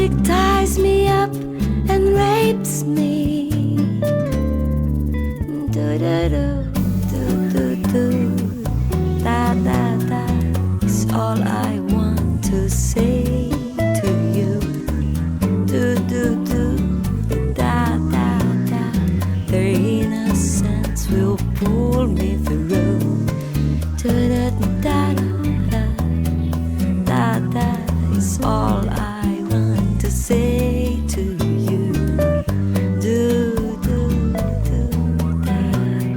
logic ties me up and rapes me. Do do do do do do. Da da da is all I want to say to you. Do do do da da da. Their innocence will pull me through. Do da da da da da is all I want to say to you. Do do do da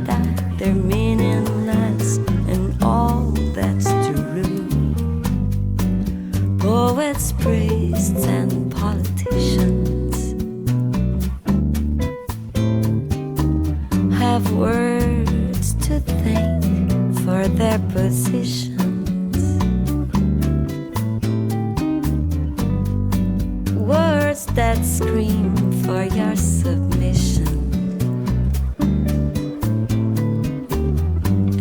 da. They're meaningless and all that's true. Poets, priests, and politicians have words to thank for their positions. Words that scream for your submission.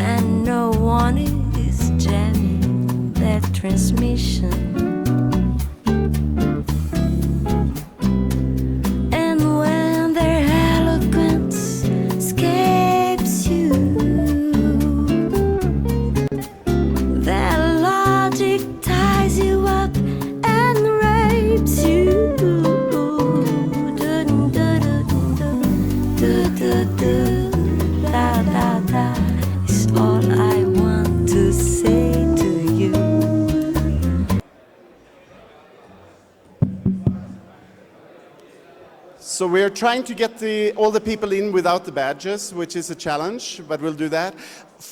And no one is jamming that transmission. And when their eloquence escapes you, their logic ties you up and rapes you. Da da da is all I want to say to you. So we're trying to get all the people in without the badges, which is a challenge, but we'll do that.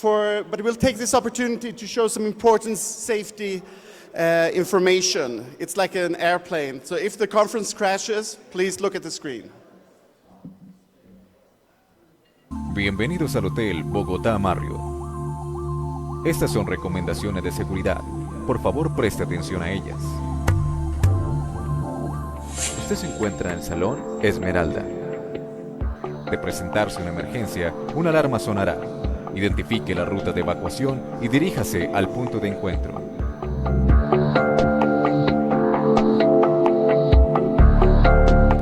But we'll take this opportunity to show some important safety information. It's like an airplane. So if the conference crashes, please look at the screen. Bienvenidos al Hotel Bogotá Marriott. Estas son recomendaciones de seguridad. Por favor, preste atención a ellas. Usted se encuentra en el Salón Esmeralda. De presentarse una emergencia, una alarma sonará. Identifique la ruta de evacuación y diríjase al punto de encuentro.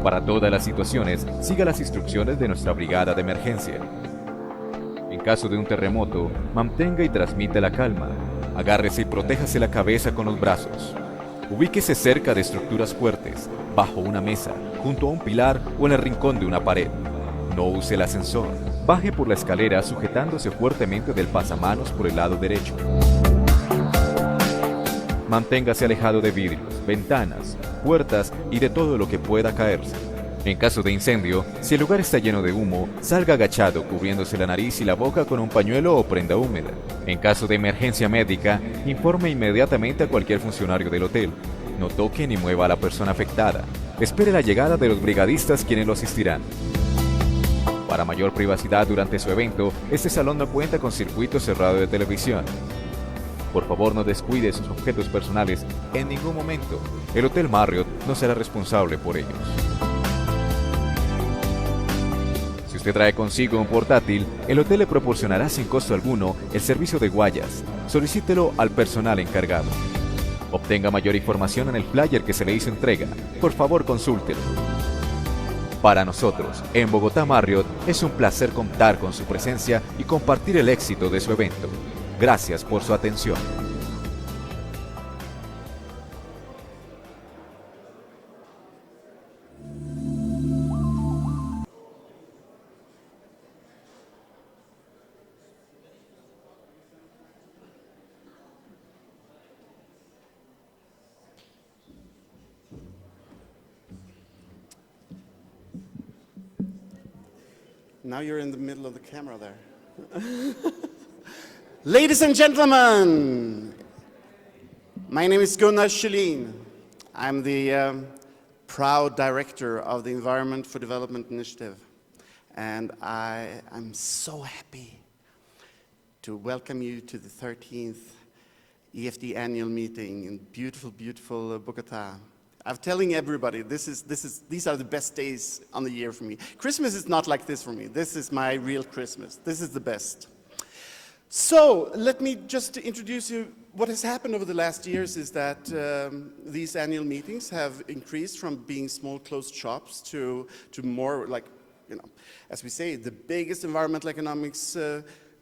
Para todas las situaciones, siga las instrucciones de nuestra brigada de emergencia. En caso de un terremoto, mantenga y transmita la calma. Agárrese y protéjase la cabeza con los brazos. Ubíquese cerca de estructuras fuertes, bajo una mesa, junto a un pilar o en el rincón de una pared. No use el ascensor. Baje por la escalera sujetándose fuertemente del pasamanos por el lado derecho. Manténgase alejado de vidrios, ventanas, puertas y de todo lo que pueda caerse. En caso de incendio, si el lugar está lleno de humo, salga agachado cubriéndose la nariz y la boca con un pañuelo o prenda húmeda. En caso de emergencia médica, informe inmediatamente a cualquier funcionario del hotel. No toque ni mueva a la persona afectada. Espere la llegada de los brigadistas quienes lo asistirán. Para mayor privacidad durante su evento, este salón no cuenta con circuito cerrado de televisión. Por favor, no descuide sus objetos personales en ningún momento. El Hotel Marriott no será responsable por ellos. Si usted trae consigo un portátil, el hotel le proporcionará sin costo alguno el servicio de guayas. Solicítelo al personal encargado. Obtenga mayor información en el flyer que se le hizo entrega. Por favor, consúltelo. Para nosotros, en Bogotá Marriott, es un placer contar con su presencia y compartir el éxito de su evento. Gracias por su atención. Now you're in the middle of the camera there. Ladies and gentlemen, my name is Gunnar Schilin. I'm the proud director of the Environment for Development Initiative. And I'm so happy to welcome you to the 13th EfD Annual Meeting in beautiful, beautiful Bogotá. I'm telling everybody, these are the best days on the year for me. Christmas is not like this for me. This is my real Christmas. This is the best. So let me just introduce you. What has happened over the last years is that these annual meetings have increased from being small closed shops to more like, as we say, the biggest environmental economics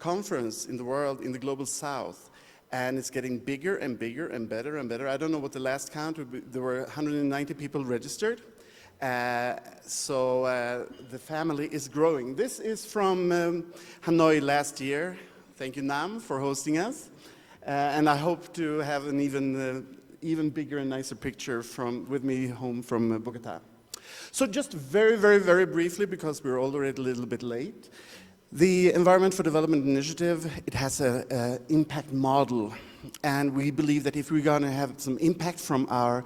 conference in the world, in the global south. And it's getting bigger and bigger and better and better. I don't know what the last count would be. There were 190 people registered. So the family is growing. This is from Hanoi last year. Thank you, Nam, for hosting us. And I hope to have an even bigger and nicer picture with me home from Bogota. So just very, very, very briefly, because we're already a little bit late. The Environment for Development Initiative, it has an impact model. And we believe that if we're going to have some impact from our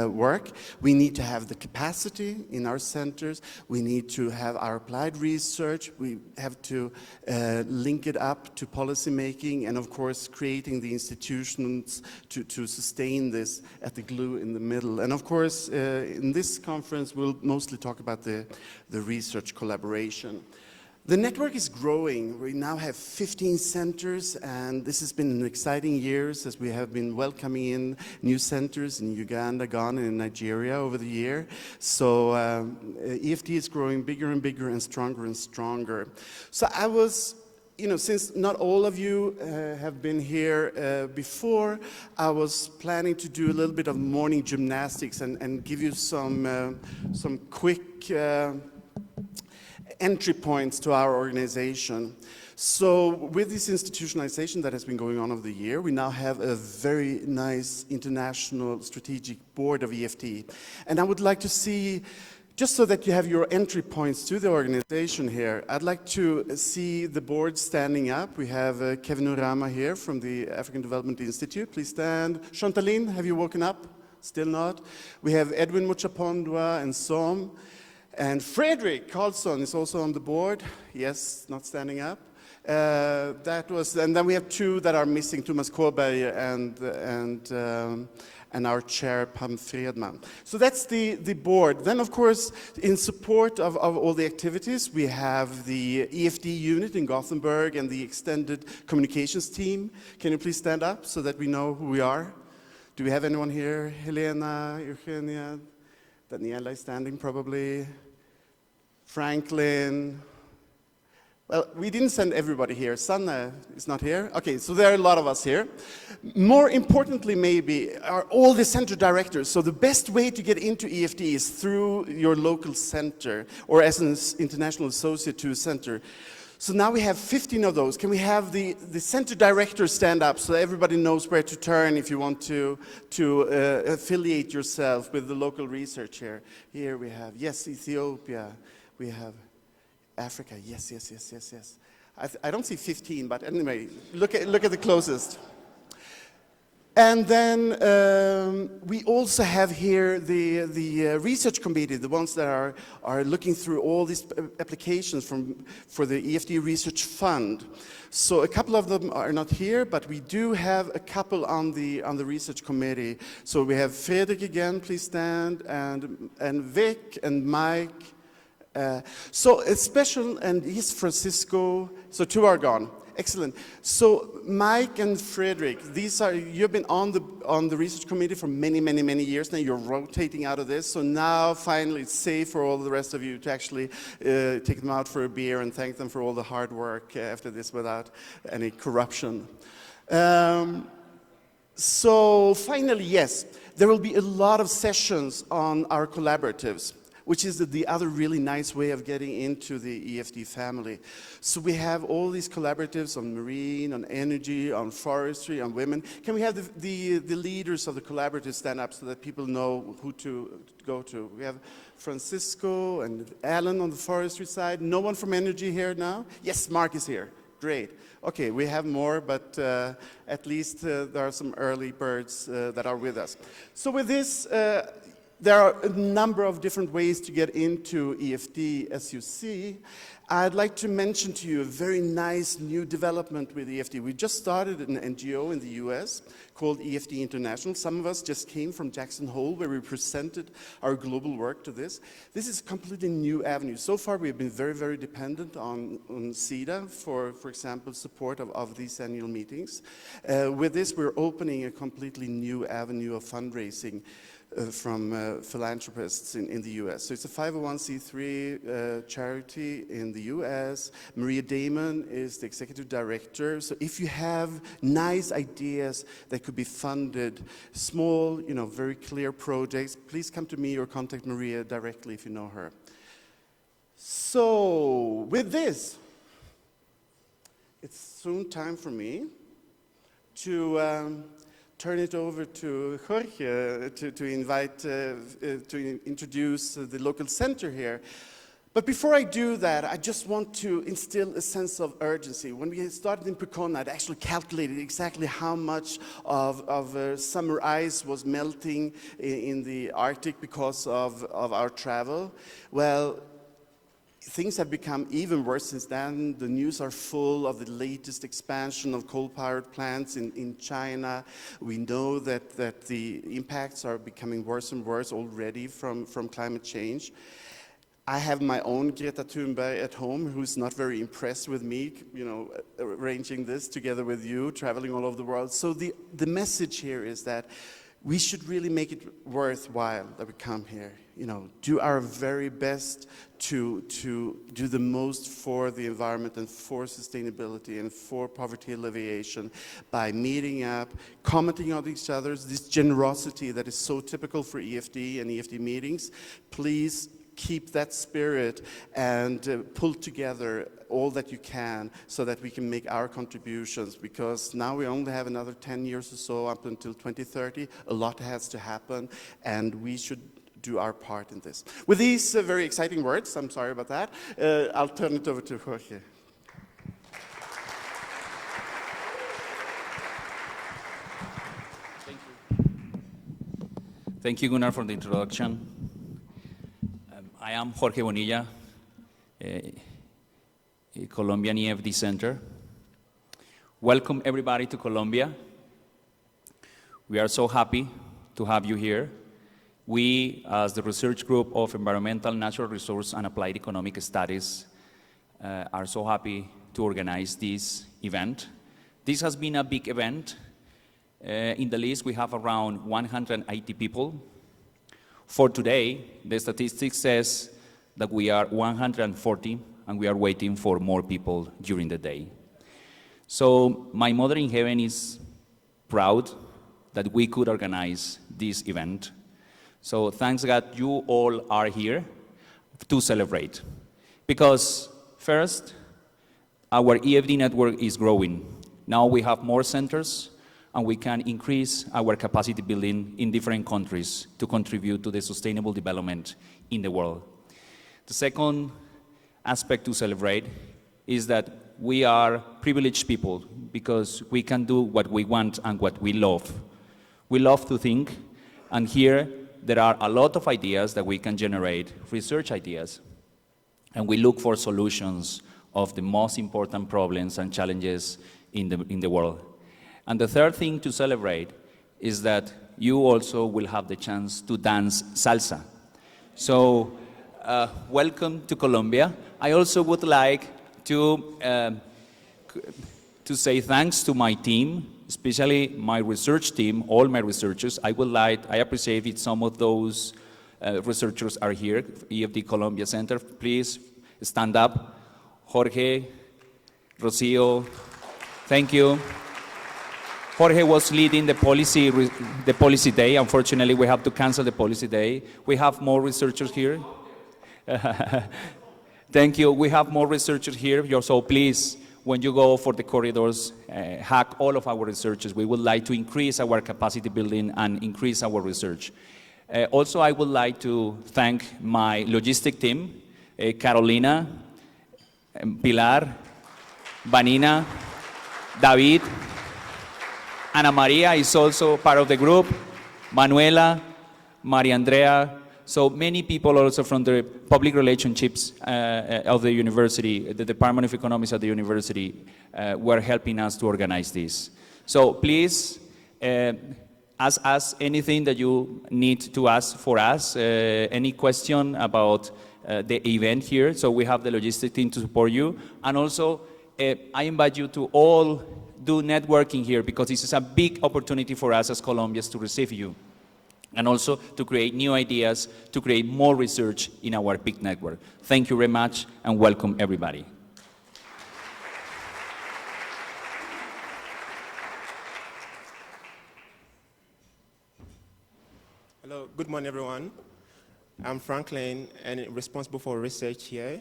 work, we need to have the capacity in our centers. We need to have our applied research. We have to link it up to policy making and, of course, creating the institutions to sustain this at the glue in the middle. And, of course, in this conference, we'll mostly talk about the research collaboration. The network is growing. We now have 15 centers, and this has been an exciting years as we have been welcoming in new centers in Uganda, Ghana, and Nigeria over the year. So EFD is growing bigger and bigger and stronger. So I was, since not all of you have been here before, I was planning to do a little bit of morning gymnastics and give you some quick entry points to our organization. So with this institutionalization that has been going on over the year, we now have a very nice international strategic board of EFD. And I would like to see, just so that you have your entry points to the organization here, I'd like to see the board standing up. We have Kevin Urama here from the African Development Institute. Please stand. Chantaline, have you woken up? Still not. We have Edwin Muchapondwa and Som. And Frederick Carlson is also on the board. Yes, not standing up. And then we have two that are missing, Thomas Kåberg and our chair, Pam Fredman. So that's the board. Then, of course, in support of all the activities, we have the EFD unit in Gothenburg and the extended communications team. Can you please stand up so that we know who we are? Do we have anyone here? Helena, Eugenia, Daniela is standing probably. Franklin. Well, we didn't send everybody here. Sanna is not here. Okay, so there are a lot of us here. More importantly, maybe, are all the center directors. So the best way to get into EFD is through your local center or as an international associate to a center. So now we have 15 of those. Can we have the center directors stand up so everybody knows where to turn if you want to affiliate yourself with the local research here? Here we have, yes, Ethiopia. We have Africa, yes. I don't see 15, but anyway, look at the closest. And then we also have here the research committee, the ones that are looking through all these applications for the EFD Research Fund. So a couple of them are not here, but we do have a couple on the research committee. So we have Fredrik again, please stand, and Vic and Mike. So a special, and he's Francisco, so two are gone. Excellent. So Mike and Frederick, you've been on the research committee for many years now. You're rotating out of this. So now finally it's safe for all the rest of you to actually take them out for a beer and thank them for all the hard work after this without any corruption. So finally, yes, there will be a lot of sessions on our collaboratives, which is the other really nice way of getting into the EFD family. So we have all these collaboratives on marine, on energy, on forestry, on women. Can we have the leaders of the collaboratives stand up so that people know who to go to? We have Francisco and Alan on the forestry side. No one from energy here now? Yes, Mark is here. Great. Okay, we have more, but at least there are some early birds that are with us. So with this, there are a number of different ways to get into EFD, as you see. I'd like to mention to you a very nice new development with EFD. We just started an NGO in the US called EFD International. Some of us just came from Jackson Hole, where we presented our global work to this. This is a completely new avenue. So far, we've been very, very dependent on CEDA for example, support of these annual meetings. With this, we're opening a completely new avenue of fundraising from philanthropists in the US. So it's a 501c3 charity in the US. Maria Damon is the executive director. So if you have nice ideas that could be funded, small, very clear projects, please come to me or contact Maria directly if you know her. So with this, it's soon time for me to turn it over to Jorge to introduce the local center here. But before I do that, I just want to instill a sense of urgency. When we started in Pecona, I actually calculated exactly how much of summer ice was melting in the Arctic because of our travel. Well, things have become even worse since then. The news are full of the latest expansion of coal-powered plants in China. We know that the impacts are becoming worse and worse already from climate change. I have my own Greta Thunberg at home, who's not very impressed with me, arranging this together with you, traveling all over the world. So the message here is that we should really make it worthwhile that we come here. Do our very best to do the most for the environment and for sustainability and for poverty alleviation by meeting up, commenting on each other, this generosity that is so typical for EFD and EFD meetings. Please keep that spirit and pull together all that you can so that we can make our contributions, because now we only have another 10 years or so up until 2030. A lot has to happen, and we should do our part in this. With these very exciting words, I'm sorry about that, I'll turn it over to Jorge. Thank you. Thank you, Gunnar, for the introduction. I am Jorge Bonilla, a Colombian EFD Center. Welcome everybody to Colombia. We are so happy to have you here. We, as the Research Group of Environmental, Natural Resource and Applied Economic Studies, are so happy to organize this event. This has been a big event. In the list, we have around 180 people. For today, the statistics says that we are 140, and we are waiting for more people during the day. So my Mother in Heaven is proud that we could organize this event. So thanks God you all are here to celebrate. Because first, our EFD network is growing. Now we have more centers, and we can increase our capacity building in different countries to contribute to the sustainable development in the world. The second aspect to celebrate is that we are privileged people because we can do what we want and what we love. We love to think, and here there are a lot of ideas that we can generate, research ideas, and we look for solutions of the most important problems and challenges in the world. And the third thing to celebrate is that you also will have the chance to dance salsa. So welcome to Colombia. I also would like to say thanks to my team, especially my research team, all my researchers. I appreciate it some of those researchers are here, EFD Colombia Center. Please stand up. Jorge, Rocio, thank you. Jorge was leading the policy day. Unfortunately, we have to cancel the policy day. We have more researchers here. Thank you. We have more researchers here. So please, when you go for the corridors, hack all of our researchers. We would like to increase our capacity building and increase our research. Also, I would like to thank my logistic team, Carolina, Pilar, Vanina, David. Ana Maria is also part of the group. Manuela, Maria Andrea, So many people also from the public relationships of the university, the Department of Economics at the university, were helping us to organize this. So please ask us anything that you need to ask for us, any question about the event here. So we have the logistics team to support you. And also, I invite you to all do networking here, because this is a big opportunity for us as Colombians to receive you, and also to create new ideas, to create more research in our big network. Thank you very much, and welcome everybody. Hello, good morning, everyone. I'm Franklin, and responsible for research here.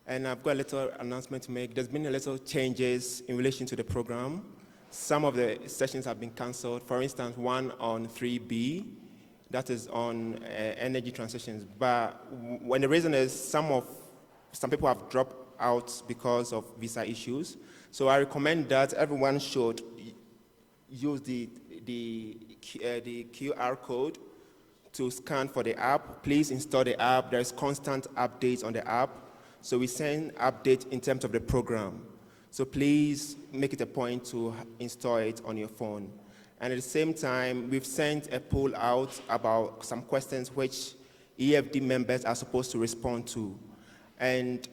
And I've got a little announcement to make. There's been a little changes in relation to the program. Some of the sessions have been canceled. For instance, one on 3B, that is on energy transitions. But when the reason is some people have dropped out because of visa issues. So I recommend that everyone should use the QR code to scan for the app. Please install the app. There's constant updates on the app. So we send updates in terms of the program. So please make it a point to install it on your phone. And at the same time, we've sent a poll out about some questions which EFD members are supposed to respond to. And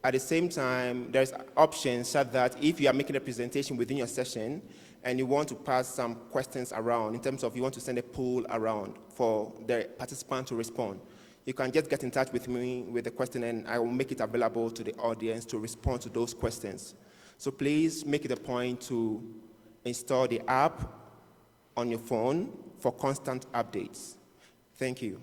at the same time, there's options such that if you are making a presentation within your session and you want to pass some questions around, in terms of you want to send a poll around for the participant to respond, you can just get in touch with me with the question, and I will make it available to the audience to respond to those questions. So please make it a point to install the app on your phone for constant updates. Thank you.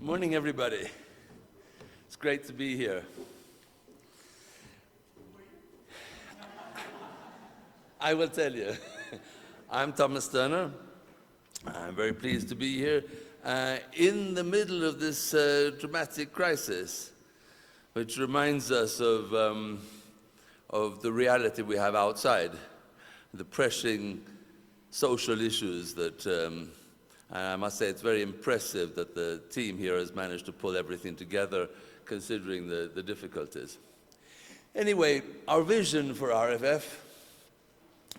Morning, everybody. It's great to be here. I will tell you. I'm Thomas Turner. I'm very pleased to be here in the middle of this dramatic crisis, which reminds us of the reality we have outside, the pressing social issues that I must say it's very impressive that the team here has managed to pull everything together, considering the difficulties. Anyway, our vision for RFF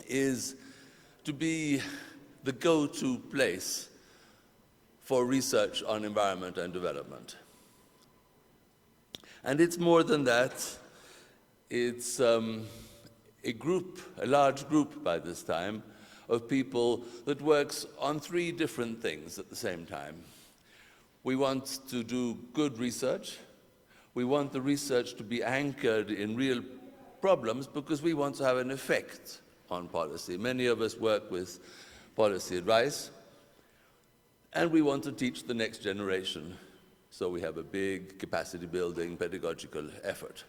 is to be the go-to place for research on environment and development. And it's more than that. It's a large group by this time, of people that works on 3 different things at the same time. We want to do good research. We want the research to be anchored in real problems because we want to have an effect on policy. Many of us work with policy advice, and we want to teach the next generation. So we have a big capacity building pedagogical effort.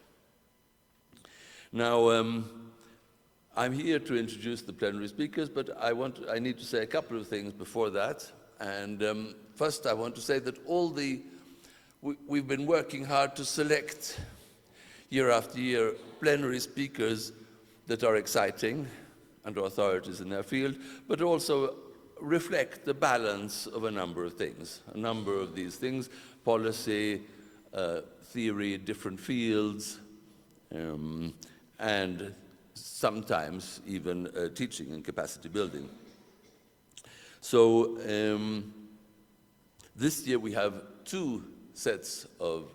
Now, I'm here to introduce the plenary speakers, but I need to say a couple of things before that. And first, I want to say that we've been working hard to select year after year plenary speakers that are exciting and authorities in their field, but also reflect the balance of a number of things. A number of these things: policy, theory, different fields, and sometimes even teaching and capacity building. So this year we have 2 sets of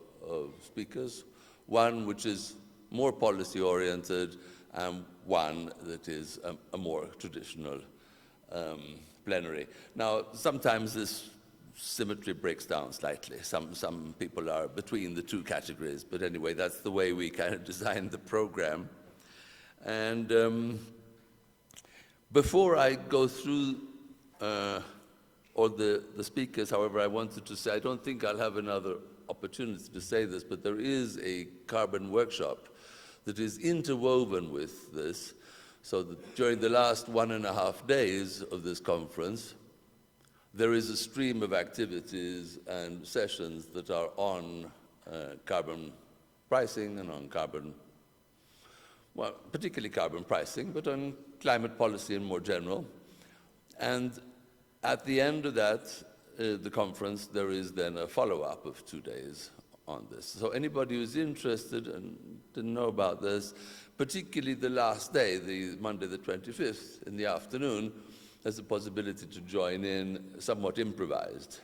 speakers, one which is more policy-oriented and one that is a more traditional plenary. Now, sometimes this symmetry breaks down slightly. Some people are between the 2 categories, but anyway, that's the way we kind of designed the program. And before I go through all the speakers, however, I wanted to say, I don't think I'll have another opportunity to say this, but there is a carbon workshop that is interwoven with this, so that during the last 1.5 days of this conference, there is a stream of activities and sessions that are on carbon pricing and on carbon, well, particularly carbon pricing, but on climate policy in more general. And at the end of that, the conference, there is then a follow-up of 2 days on this. So anybody who's interested and didn't know about this, particularly the last day, the Monday the 25th in the afternoon, has the possibility to join in somewhat improvised.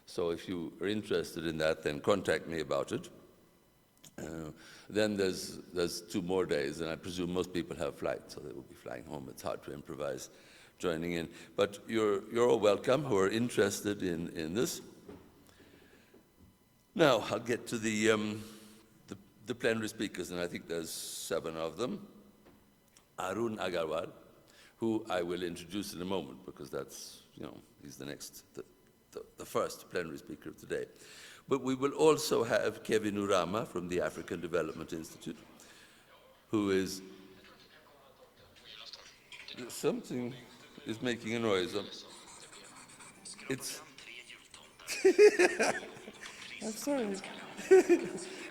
So if you are interested in that, then contact me about it. Then there's 2 more days, and I presume most people have flights, so they will be flying home. It's hard to improvise joining in. But you're all welcome who are interested in this. Now, I'll get to the plenary speakers, and I think there's 7 of them. Arun Agarwal, who I will introduce in a moment, because that's, he's the first plenary speaker of today. But we will also have Kevin Urama from the African Development Institute, who is... Something is making a noise. It's... I'm sorry.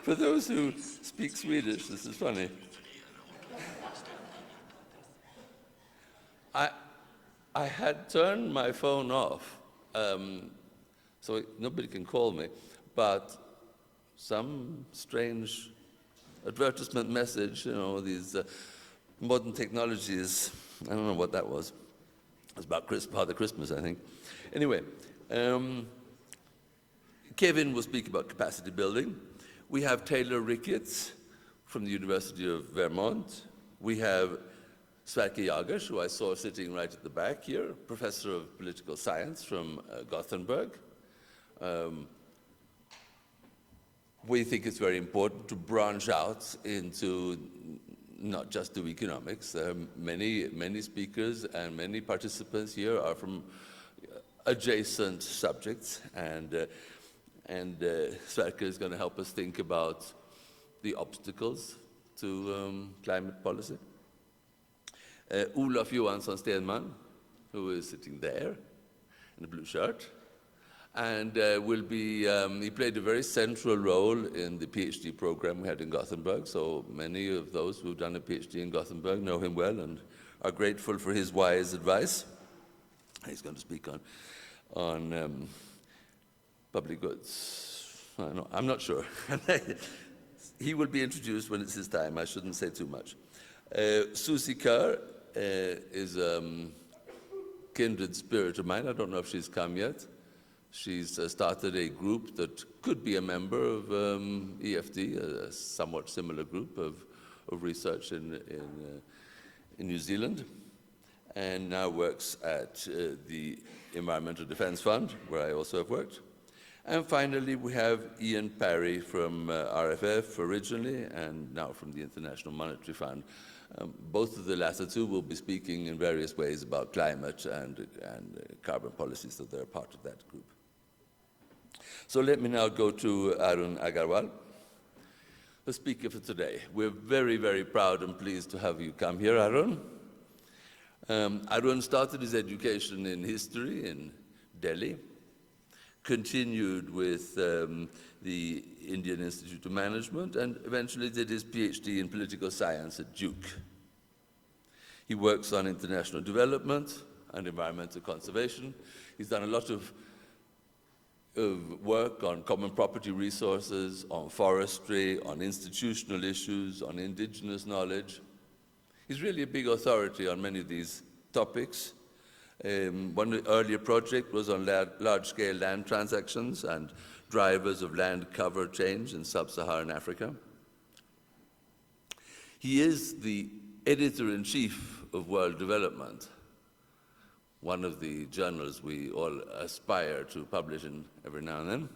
For those who speak Swedish, this is funny. I had turned my phone off, so nobody can call me, but some strange advertisement message, these modern technologies, I don't know what that was. It was about Father Christmas, I think. Anyway, Kevin will speak about capacity building. We have Taylor Ricketts from the University of Vermont. We have Sverker Jagers, who I saw sitting right at the back here, professor of political science from Gothenburg. We think it's very important to branch out into not just do economics. Many speakers and many participants here are from adjacent subjects, and Sverker is going to help us think about the obstacles to climate policy. Olof Johansson Stenman, who is sitting there in a blue shirt, and he played a very central role in the PhD program we had in Gothenburg, so many of those who've done a PhD in Gothenburg know him well and are grateful for his wise advice. He's going to speak on public goods. I'm not sure. He will be introduced when it's his time. I shouldn't say too much. Susie Kerr is a kindred spirit of mine. I don't know if she's come yet. She's started a group that could be a member of EfD, a somewhat similar group of research in New Zealand, and now works at the Environmental Defence Fund, where I also have worked. And finally, we have Ian Parry from RFF originally, and now from the International Monetary Fund. Both of the latter two will be speaking in various ways about climate and carbon policy, so they're part of that group. So let me now go to Arun Agarwal, the speaker for today. We're very, very proud and pleased to have you come here, Arun. Arun started his education in history in Delhi, continued with the Indian Institute of Management, and eventually did his PhD in political science at Duke. He works on international development and environmental conservation. He's done a lot of work on common property resources, on forestry, on institutional issues, on indigenous knowledge. He's really a big authority on many of these topics. One earlier project was on large-scale land transactions and drivers of land cover change in sub-Saharan Africa. He is the editor-in-chief of World Development, one of the journals we all aspire to publish in every now and then.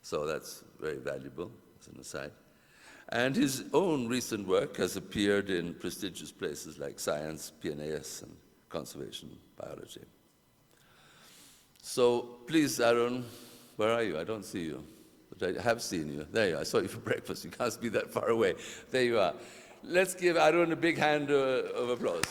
So that's very valuable, as an aside. And his own recent work has appeared in prestigious places like Science, PNAS, and Conservation Biology. So please, Arun, where are you? I don't see you, but I have seen you. There you are. I saw you for breakfast. You can't be that far away. There you are. Let's give Arun a big hand of applause.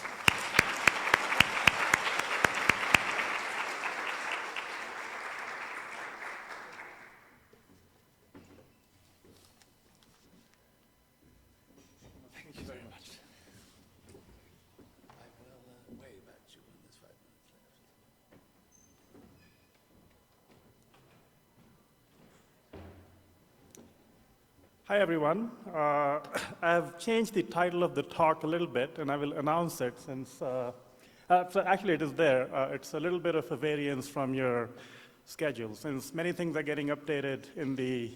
Hi, everyone. I have changed the title of the talk a little bit, and I will announce it since, so actually it is there. It's a little bit of a variance from your schedule. Since many things are getting updated in the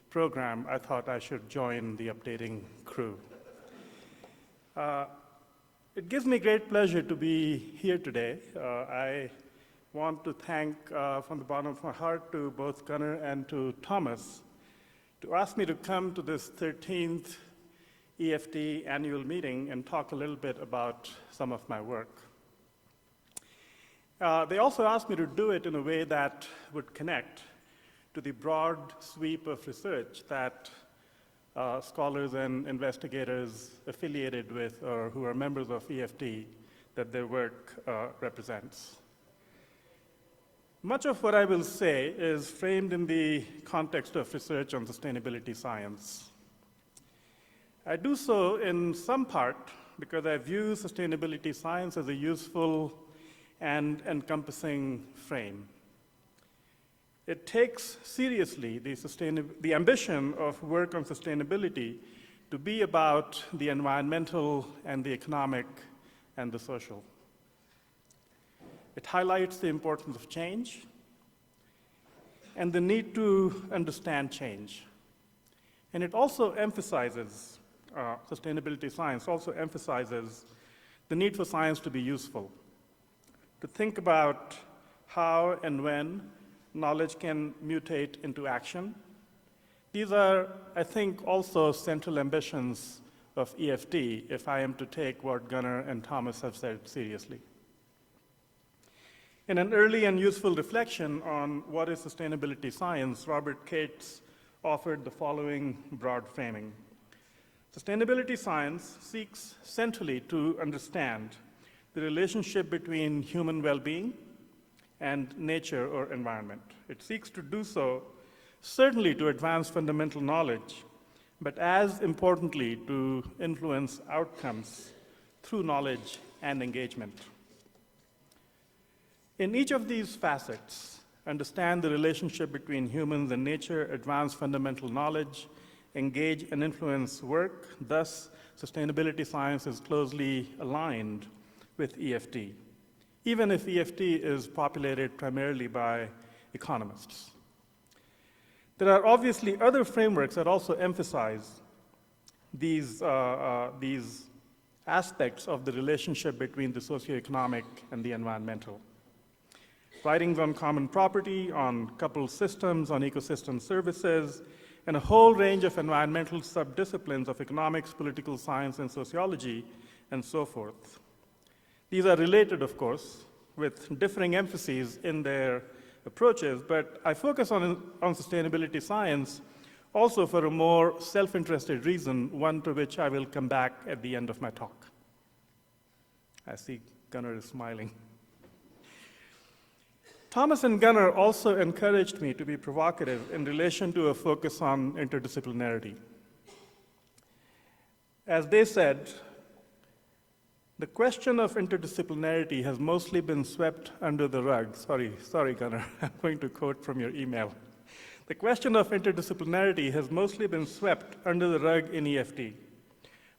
program, I thought I should join the updating crew. It gives me great pleasure to be here today. I want to thank from the bottom of my heart to both Gunnar and to Thomas to ask me to come to this 13th EfD Annual Meeting and talk a little bit about some of my work. They also asked me to do it in a way that would connect to the broad sweep of research that scholars and investigators affiliated with or who are members of EfD that their work represents. Much of what I will say is framed in the context of research on sustainability science. I do so in some part because I view sustainability science as a useful and encompassing frame. It takes seriously the ambition of work on sustainability to be about the environmental and the economic and the social. It highlights the importance of change and the need to understand change. And it also emphasizes, sustainability science also emphasizes the need for science to be useful, to think about how and when knowledge can mutate into action. These are, I think, also central ambitions of EfD, if I am to take what Gunnar and Thomas have said seriously. In an early and useful reflection on what is sustainability science, Robert Cates offered the following broad framing. Sustainability science seeks centrally to understand the relationship between human well-being and nature or environment. It seeks to do so certainly to advance fundamental knowledge, but as importantly to influence outcomes through knowledge and engagement. In each of these facets, understand the relationship between humans and nature, advance fundamental knowledge, engage and influence work. Thus, sustainability science is closely aligned with EfD, even if EfD is populated primarily by economists. There are obviously other frameworks that also emphasize these aspects of the relationship between the socioeconomic and the environmental. Writings on common property, on coupled systems, on ecosystem services, and a whole range of environmental subdisciplines of economics, political science, and sociology, and so forth. These are related, of course, with differing emphases in their approaches, but I focus on sustainability science also for a more self-interested reason, one to which I will come back at the end of my talk. I see Gunnar is smiling. Thomas and Gunnar also encouraged me to be provocative in relation to a focus on interdisciplinarity. As they said, the question of interdisciplinarity has mostly been swept under the rug. Sorry, Gunnar, I'm going to quote from your email. The question of interdisciplinarity has mostly been swept under the rug in EfD,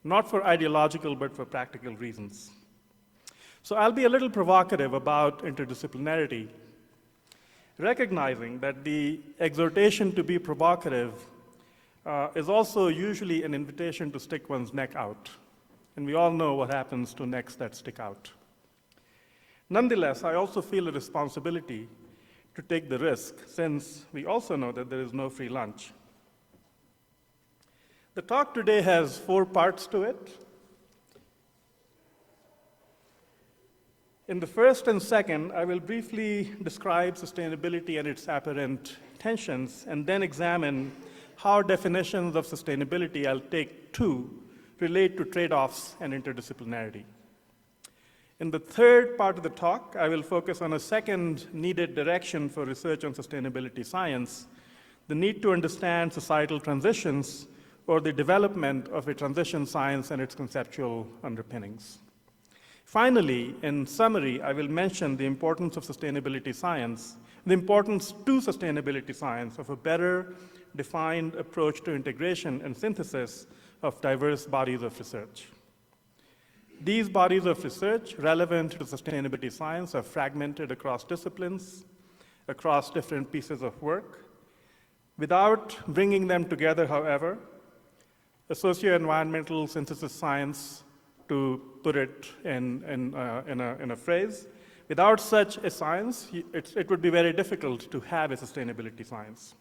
not for ideological but for practical reasons. So I'll be a little provocative about interdisciplinarity, recognizing that the exhortation to be provocative is also usually an invitation to stick one's neck out. And we all know what happens to necks that stick out. Nonetheless, I also feel a responsibility to take the risk, since we also know that there is no free lunch. The talk today has 4 parts to it. In the first and second, I will briefly describe sustainability and its apparent tensions, and then examine how definitions of sustainability, I'll take 2, relate to trade-offs and interdisciplinarity. In the third part of the talk, I will focus on a second needed direction for research on sustainability science, the need to understand societal transitions or the development of a transition science and its conceptual underpinnings. Finally, in summary, I will mention the importance of sustainability science, the importance to sustainability science of a better defined approach to integration and synthesis of diverse bodies of research. These bodies of research relevant to sustainability science are fragmented across disciplines, across different pieces of work. Without bringing them together, however, a socio-environmental synthesis science, to put it in a phrase, without such a science, it would be very difficult to have a sustainability science.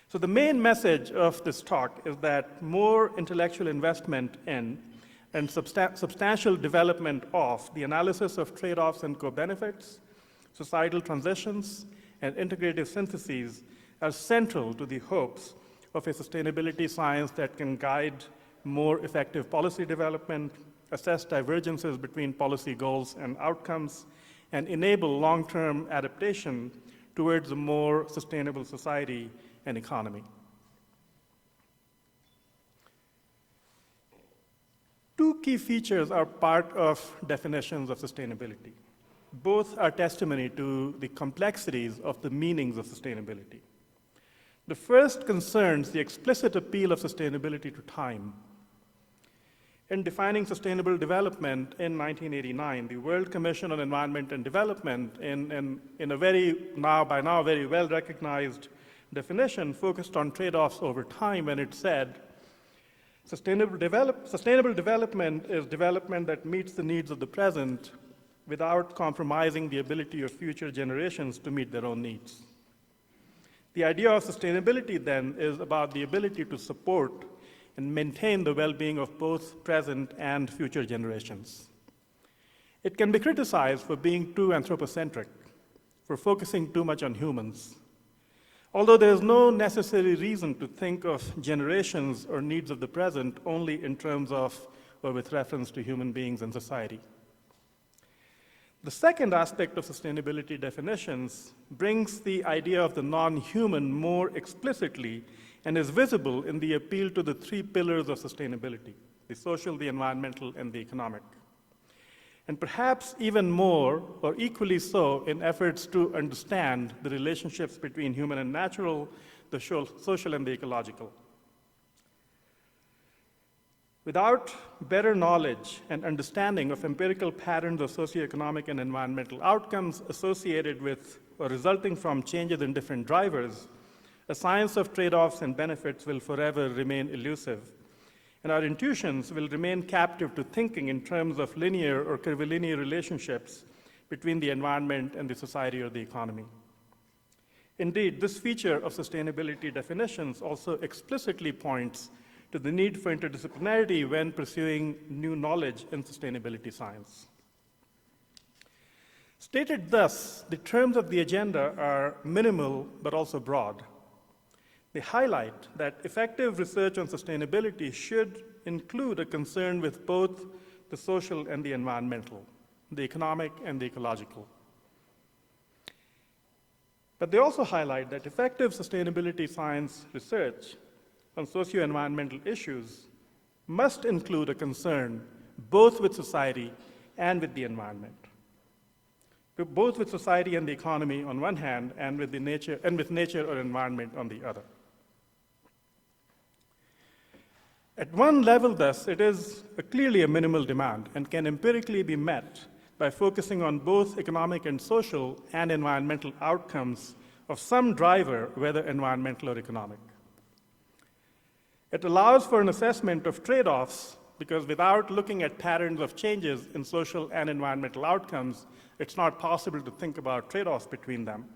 So the main message of this talk is that more intellectual investment in and substantial development of the analysis of trade-offs and co-benefits, societal transitions, and integrative syntheses are central to the hopes of a sustainability science that can guide more effective policy development, assess divergences between policy goals and outcomes, and enable long-term adaptation towards a more sustainable society and economy. Two key features are part of definitions of sustainability. Both are testimony to the complexities of the meanings of sustainability. The first concerns the explicit appeal of sustainability to time. In defining sustainable development in 1989, the World Commission on Environment and Development, in a by now very well-recognized definition, focused on trade-offs over time when it said, sustainable development is development that meets the needs of the present without compromising the ability of future generations to meet their own needs. The idea of sustainability, then, is about the ability to support and maintain the well-being of both present and future generations. It can be criticized for being too anthropocentric, for focusing too much on humans. Although there is no necessary reason to think of generations or needs of the present only in terms of or with reference to human beings and society. The second aspect of sustainability definitions brings the idea of the non-human more explicitly and is visible in the appeal to the three pillars of sustainability: the social, the environmental, and the economic. And perhaps even more, or equally so, in efforts to understand the relationships between human and natural, the social and the ecological. Without better knowledge and understanding of empirical patterns of socioeconomic and environmental outcomes associated with or resulting from changes in different drivers, a science of trade-offs and benefits will forever remain elusive, and our intuitions will remain captive to thinking in terms of linear or curvilinear relationships between the environment and the society or the economy. Indeed, this feature of sustainability definitions also explicitly points to the need for interdisciplinarity when pursuing new knowledge in sustainability science. Stated thus, the terms of the agenda are minimal but also broad. They highlight that effective research on sustainability should include a concern with both the social and the environmental, the economic and the ecological. But they also highlight that effective sustainability science research on socio-environmental issues must include a concern both with society and with the environment, both with society and the economy on one hand, and with nature or environment on the other. At one level, thus, it is clearly a minimal demand and can empirically be met by focusing on both economic and social and environmental outcomes of some driver, whether environmental or economic. It allows for an assessment of trade-offs because without looking at patterns of changes in social and environmental outcomes, it's not possible to think about trade-offs between them.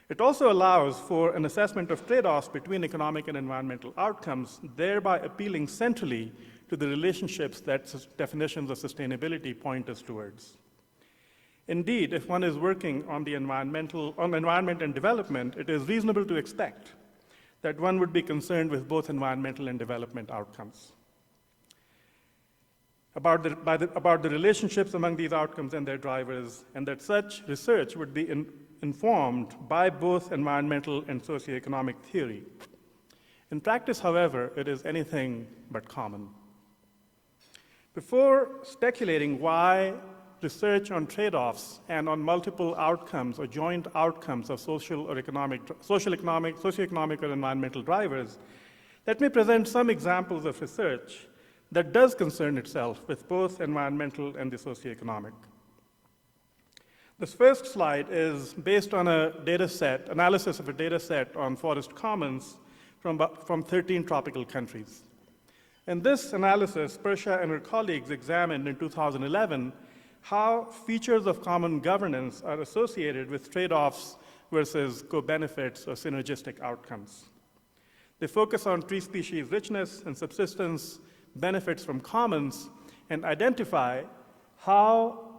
It also allows for an assessment of trade-offs between economic and environmental outcomes, thereby appealing centrally to the relationships that definitions of sustainability point us towards. Indeed, if one is working on environment and development, it is reasonable to expect that one would be concerned with both environmental and development outcomes. About the relationships among these outcomes and their drivers, and that such research would be informed by both environmental and socioeconomic theory. In practice, however, it is anything but common. Before speculating why research on trade-offs and on multiple outcomes or joint outcomes of socioeconomic or environmental drivers, let me present some examples of research that does concern itself with both environmental and the socioeconomic. This first slide is based on a data set, analysis of a data set on forest commons from 13 tropical countries. In this analysis, Persha and her colleagues examined in 2011 how features of common governance are associated with trade-offs versus co-benefits or synergistic outcomes. They focus on tree species richness and subsistence benefits from commons and identify how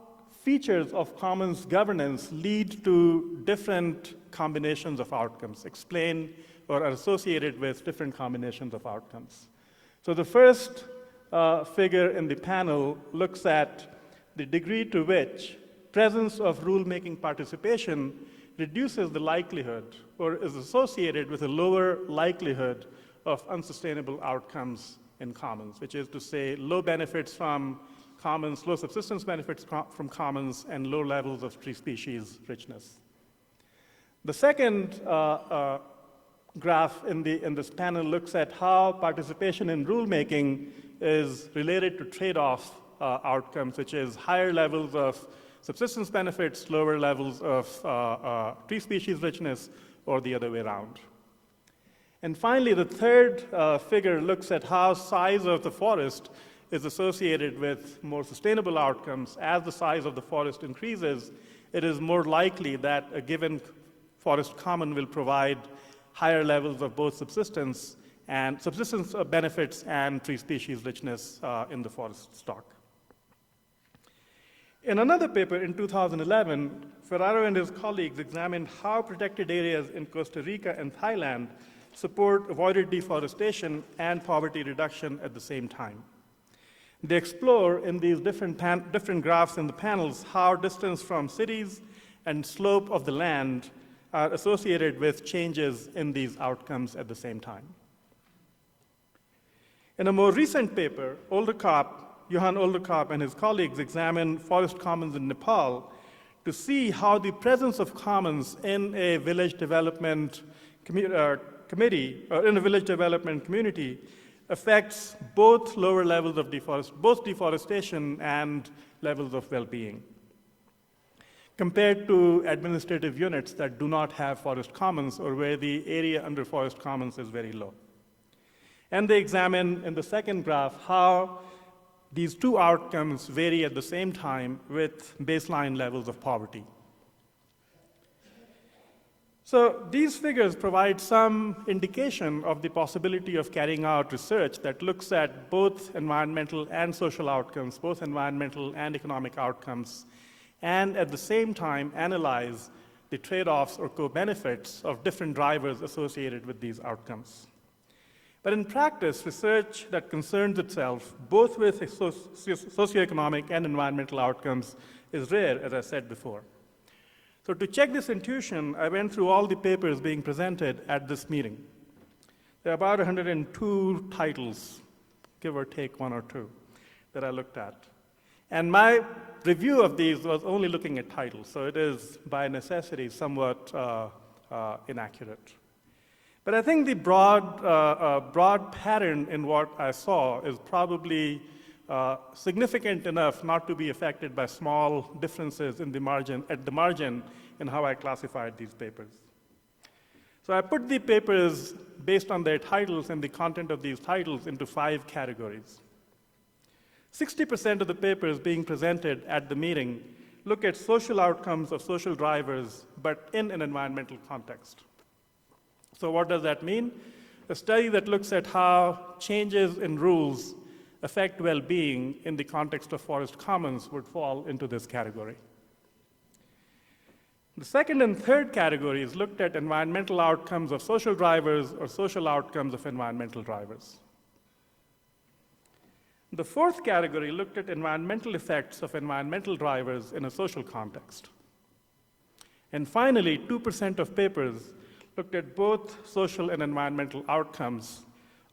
features of commons governance lead to different combinations of outcomes, explain or are associated with different combinations of outcomes. So the first figure in the panel looks at the degree to which presence of rulemaking participation reduces the likelihood or is associated with a lower likelihood of unsustainable outcomes in commons, which is to say low benefits from commons, low subsistence benefits from commons, and low levels of tree species richness. The second graph in this panel looks at how participation in rulemaking is related to trade-off outcomes, which is higher levels of subsistence benefits, lower levels of tree species richness, or the other way around. And finally, the third figure looks at how size of the forest is associated with more sustainable outcomes. As the size of the forest increases, it is more likely that a given forest common will provide higher levels of both subsistence benefits and tree species richness in the forest stock. In another paper in 2011, Ferraro and his colleagues examined how protected areas in Costa Rica and Thailand support avoided deforestation and poverty reduction at the same time. They explore in these different graphs in the panels how distance from cities and slope of the land are associated with changes in these outcomes at the same time. In a more recent paper, Johan Olderkop and his colleagues examined forest commons in Nepal to see how the presence of commons in a village development community affects both lower levels of deforestation and levels of well-being, compared to administrative units that do not have forest commons or where the area under forest commons is very low. And they examine in the second graph how these two outcomes vary at the same time with baseline levels of poverty. So these figures provide some indication of the possibility of carrying out research that looks at both environmental and social outcomes, both environmental and economic outcomes, and at the same time analyze the trade-offs or co-benefits of different drivers associated with these outcomes. But in practice, research that concerns itself both with socioeconomic and environmental outcomes is rare, as I said before. So to check this intuition, I went through all the papers being presented at this meeting. There are about 102 titles, give or take one or two, that I looked at. And my review of these was only looking at titles, so it is by necessity somewhat inaccurate. But I think the broad pattern in what I saw is probably significant enough not to be affected by small differences at the margin in how I classified these papers. So I put the papers based on their titles and the content of these titles into 5 categories. 60% of the papers being presented at the meeting look at social outcomes of social drivers, but in an environmental context. So what does that mean? A study that looks at how changes in rules affect well-being in the context of forest commons would fall into this category. The second and third categories looked at environmental outcomes of social drivers or social outcomes of environmental drivers. The fourth category looked at environmental effects of environmental drivers in a social context. And finally, 2% of papers looked at both social and environmental outcomes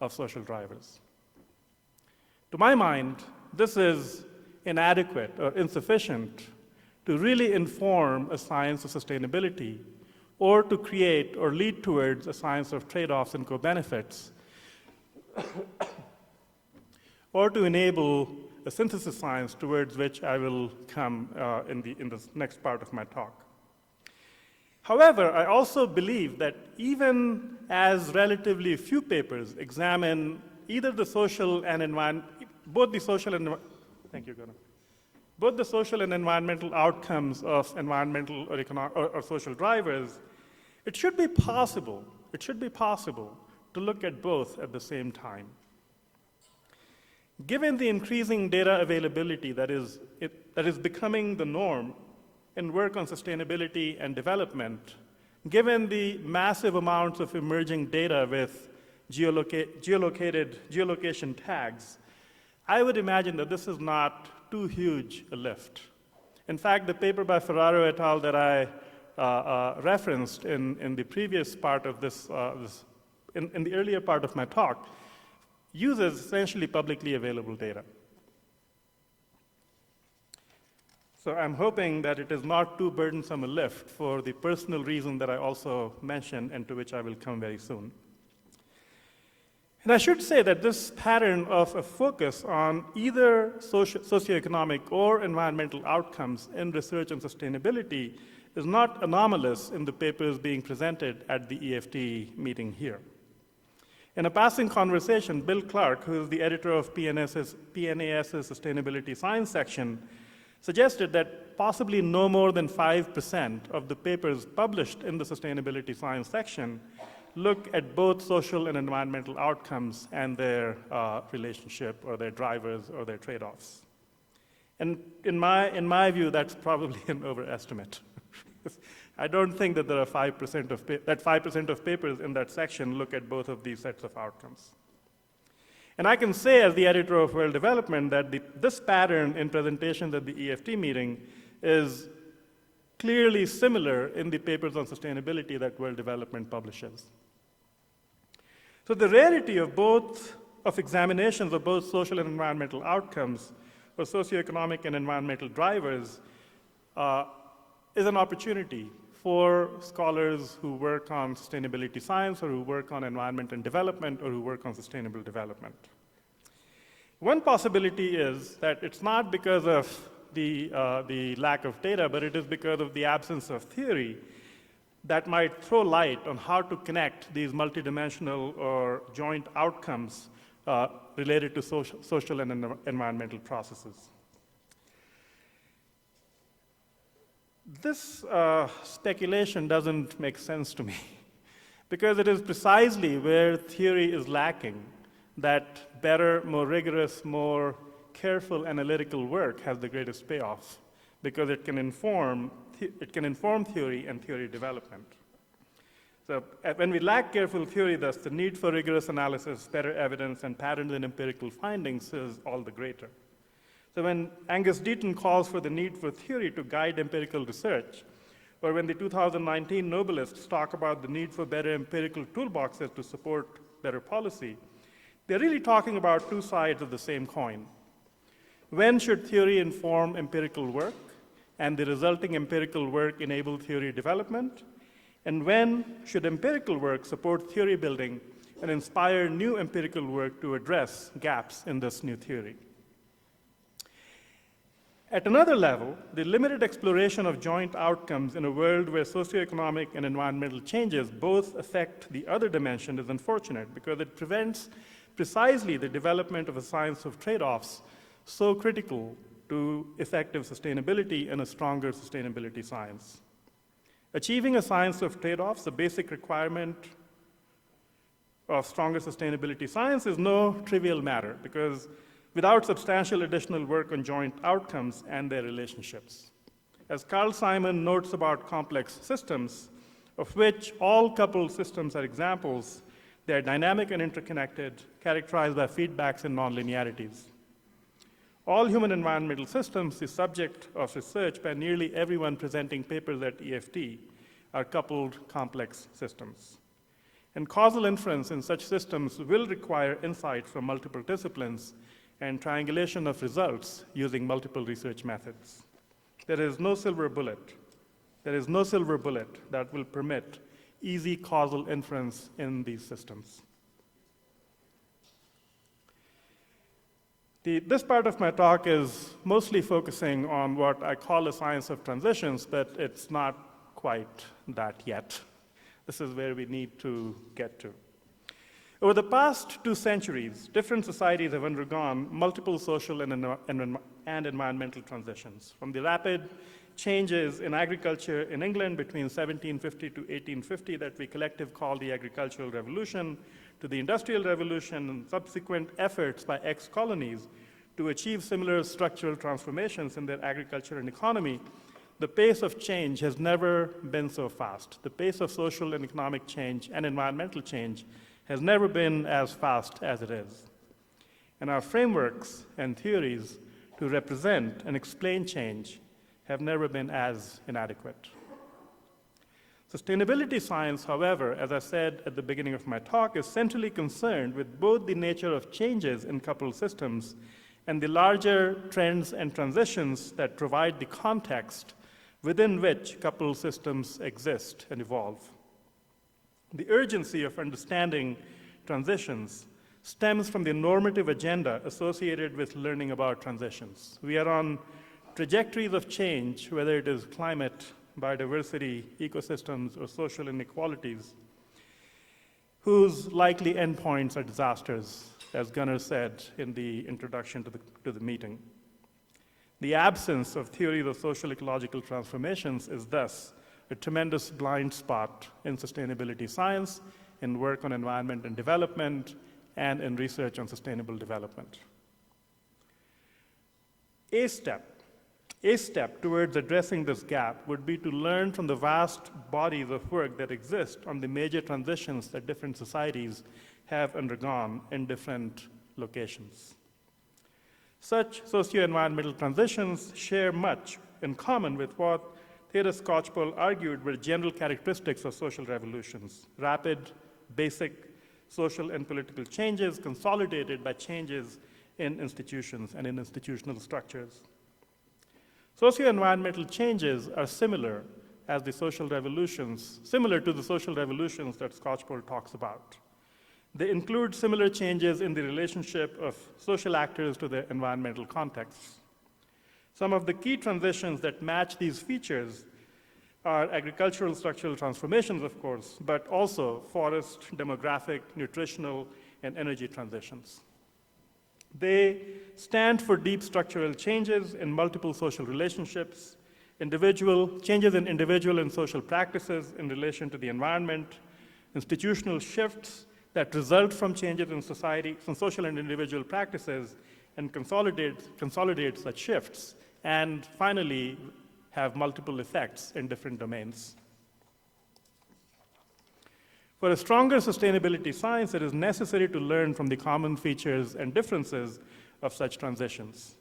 of social drivers. To my mind, this is inadequate or insufficient to really inform a science of sustainability or to create or lead towards a science of trade-offs and co-benefits, or to enable a synthesis science towards which I will come in the next part of my talk. However, I also believe that even as relatively few papers examine either the social and both the social and thank you, Gunnar. Both the social and environmental outcomes of environmental or economic or social drivers, it should be possible to look at both at the same time. Given the increasing data availability that is becoming the norm in work on sustainability and development, given the massive amounts of emerging data with geolocation tags, I would imagine that this is not too huge a lift. In fact, the paper by Ferraro et al. That I referenced in the previous part of in the earlier part of my talk, uses essentially publicly available data. So I'm hoping that it is not too burdensome a lift for the personal reason that I also mentioned and to which I will come very soon. And I should say that this pattern of a focus on either socioeconomic or environmental outcomes in research and sustainability is not anomalous in the papers being presented at the EfD meeting here. In a passing conversation, Bill Clark, who is the editor of PNAS's Sustainability Science section, suggested that possibly no more than 5% of the papers published in the Sustainability Science section look at both social and environmental outcomes and their relationship or their drivers or their trade-offs. And in my view, that's probably an overestimate. I don't think that there are 5% of papers in that section look at both of these sets of outcomes. And I can say as the editor of World Development that this pattern in presentations at the EfD meeting is clearly similar in the papers on sustainability that World Development publishes. So the rarity of examinations of both social and environmental outcomes for socioeconomic and environmental drivers is an opportunity for scholars who work on sustainability science or who work on environment and development or who work on sustainable development. One possibility is that it's not because of the lack of data, but it is because of the absence of theory that might throw light on how to connect these multidimensional or joint outcomes related to social and environmental processes. This speculation doesn't make sense to me because it is precisely where theory is lacking that better, more rigorous, more careful analytical work has the greatest payoff because it can inform theory and theory development. So when we lack careful theory, thus the need for rigorous analysis, better evidence, and patterns and empirical findings is all the greater. So when Angus Deaton calls for the need for theory to guide empirical research, or when the 2019 Nobelists talk about the need for better empirical toolboxes to support better policy, they're really talking about two sides of the same coin. When should theory inform empirical work, and the resulting empirical work enable theory development? And when should empirical work support theory building and inspire new empirical work to address gaps in this new theory? At another level, the limited exploration of joint outcomes in a world where socioeconomic and environmental changes both affect the other dimension is unfortunate because it prevents precisely the development of a science of trade-offs so critical to effective sustainability and a stronger sustainability science. Achieving a science of trade-offs, a basic requirement of stronger sustainability science, is no trivial matter because without substantial additional work on joint outcomes and their relationships. As Carl Simon notes about complex systems, of which all coupled systems are examples, they are dynamic and interconnected, characterized by feedbacks and nonlinearities. All human environmental systems, the subject of research by nearly everyone presenting papers at EfD, are coupled complex systems. And causal inference in such systems will require insight from multiple disciplines and triangulation of results using multiple research methods. There is no silver bullet. There is no silver bullet that will permit easy causal inference in these systems. This part of my talk is mostly focusing on what I call a science of transitions, but it's not quite that yet. This is where we need to get to. Over the past 2 centuries, different societies have undergone multiple social and environmental transitions. From the rapid changes in agriculture in England between 1750 to 1850 that we collectively call the Agricultural Revolution, to the Industrial Revolution and subsequent efforts by ex-colonies to achieve similar structural transformations in their agriculture and economy, the pace of change has never been so fast. The pace of social and economic change and environmental change has never been as fast as it is. And our frameworks and theories to represent and explain change have never been as inadequate. Sustainability science, however, as I said at the beginning of my talk, is centrally concerned with both the nature of changes in coupled systems and the larger trends and transitions that provide the context within which coupled systems exist and evolve. The urgency of understanding transitions stems from the normative agenda associated with learning about transitions. We are on trajectories of change, whether it is climate, biodiversity, ecosystems, or social inequalities, whose likely endpoints are disasters, as Gunnar said in the introduction to the meeting. The absence of theories of social ecological transformations is thus a tremendous blind spot in sustainability science, in work on environment and development, and in research on sustainable development. A step towards addressing this gap would be to learn from the vast bodies of work that exist on the major transitions that different societies have undergone in different locations. Such socio-environmental transitions share much in common with what Theda Skocpol argued were general characteristics of social revolutions: rapid, basic social and political changes consolidated by changes in institutions and in institutional structures. Socio-environmental changes are similar to the social revolutions that Skocpol talks about. They include similar changes in the relationship of social actors to their environmental contexts. Some of the key transitions that match these features are agricultural structural transformations, of course, but also forest, demographic, nutritional, and energy transitions. They stand for deep structural changes in multiple social relationships, changes in individual and social practices in relation to the environment, institutional shifts that result from changes in society, from social and individual practices, and consolidate such shifts, and finally have multiple effects in different domains. For a stronger sustainability science, it is necessary to learn from the common features and differences of such transitions,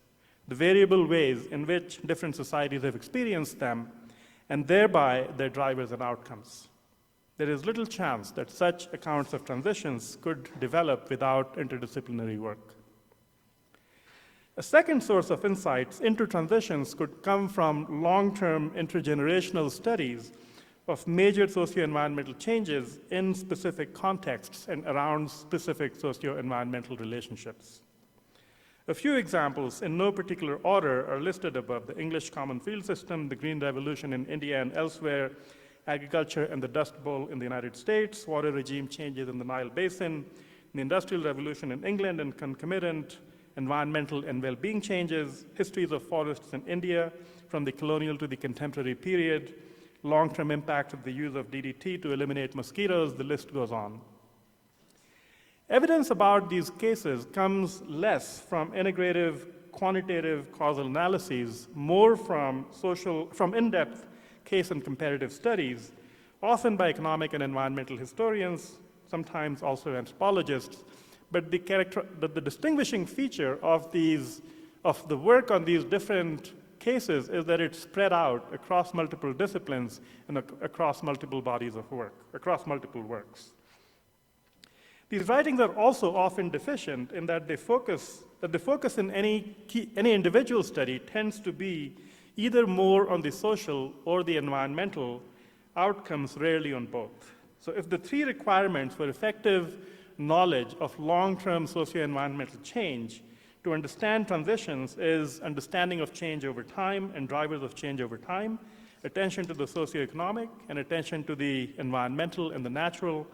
the variable ways in which different societies have experienced them, and thereby their drivers and outcomes. There is little chance that such accounts of transitions could develop without interdisciplinary work. A second source of insights into transitions could come from long-term intergenerational studies of major socio-environmental changes in specific contexts and around specific socio-environmental relationships. A few examples in no particular order are listed above: the English Common Field System, the Green Revolution in India and elsewhere, agriculture and the Dust Bowl in the United States, water regime changes in the Nile Basin, the Industrial Revolution in England and concomitant environmental and well-being changes, histories of forests in India from the colonial to the contemporary period, long-term impact of the use of DDT to eliminate mosquitoes, the list goes on. Evidence about these cases comes less from integrative, quantitative causal analyses, more from in-depth case and comparative studies, often by economic and environmental historians, sometimes also anthropologists. But the distinguishing feature of the work on these different cases is that it's spread out across multiple disciplines and across multiple bodies of work, across multiple works. These writings are also often deficient in that the focus in any individual study tends to be either more on the social or the environmental outcomes, rarely on both. So if the three requirements for effective knowledge of long-term socio-environmental change to understand transitions is understanding of change over time and drivers of change over time, attention to the socioeconomic, and attention to the environmental and the natural,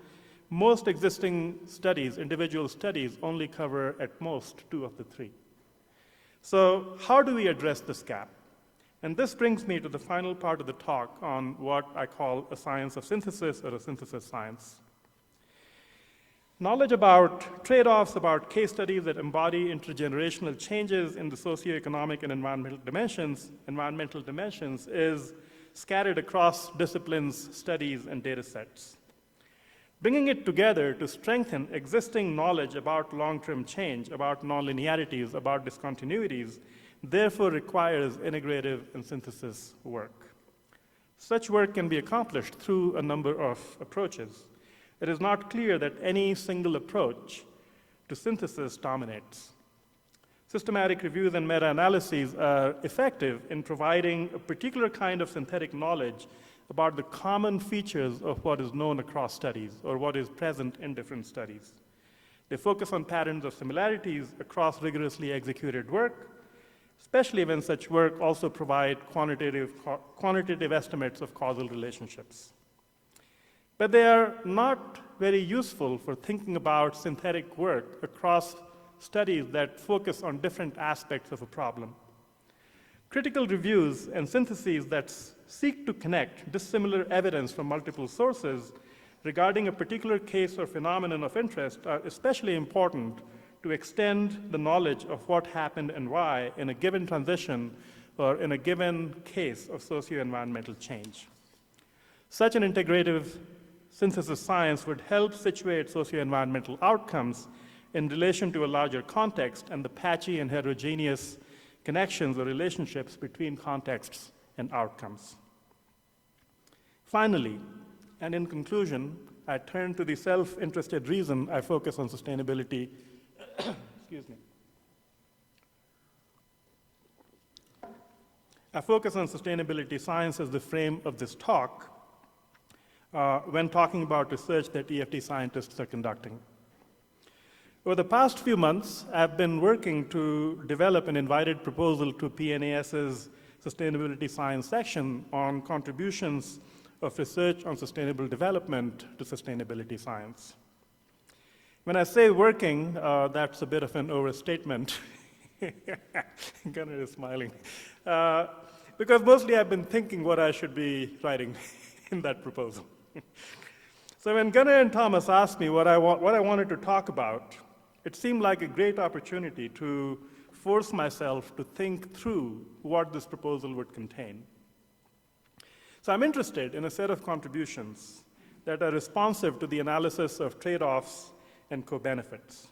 most existing studies, individual studies, only cover at most two of the three. So how do we address this gap? And this brings me to the final part of the talk on what I call a science of synthesis or a synthesis science. Knowledge about trade-offs, about case studies that embody intergenerational changes in the socioeconomic and environmental dimensions is scattered across disciplines, studies, and data sets. Bringing it together to strengthen existing knowledge about long-term change, about nonlinearities, about discontinuities, therefore requires integrative and synthesis work. Such work can be accomplished through a number of approaches. It is not clear that any single approach to synthesis dominates. Systematic reviews and meta-analyses are effective in providing a particular kind of synthetic knowledge about the common features of what is known across studies or what is present in different studies. They focus on patterns of similarities across rigorously executed work, especially when such work also provide quantitative estimates of causal relationships. But they are not very useful for thinking about synthetic work across studies that focus on different aspects of a problem. Critical reviews and syntheses that seek to connect dissimilar evidence from multiple sources regarding a particular case or phenomenon of interest are especially important to extend the knowledge of what happened and why in a given transition or in a given case of socio-environmental change. Such an integrative synthesis science would help situate socio-environmental outcomes in relation to a larger context and the patchy and heterogeneous connections or relationships between contexts and outcomes. Finally, and in conclusion, I turn to the self-interested reason I focus on sustainability. Excuse me. I focus on sustainability science as the frame of this talk when talking about research that EfD scientists are conducting. Over the past few months, I've been working to develop an invited proposal to PNAS's Sustainability Science section on contributions of research on sustainable development to sustainability science. When I say working, that's a bit of an overstatement. Gunnar is smiling. Because mostly I've been thinking what I should be writing in that proposal. So when Gunnar and Thomas asked me what I wanted to talk about, it seemed like a great opportunity to force myself to think through what this proposal would contain. So I'm interested in a set of contributions that are responsive to the analysis of trade-offs and co-benefits,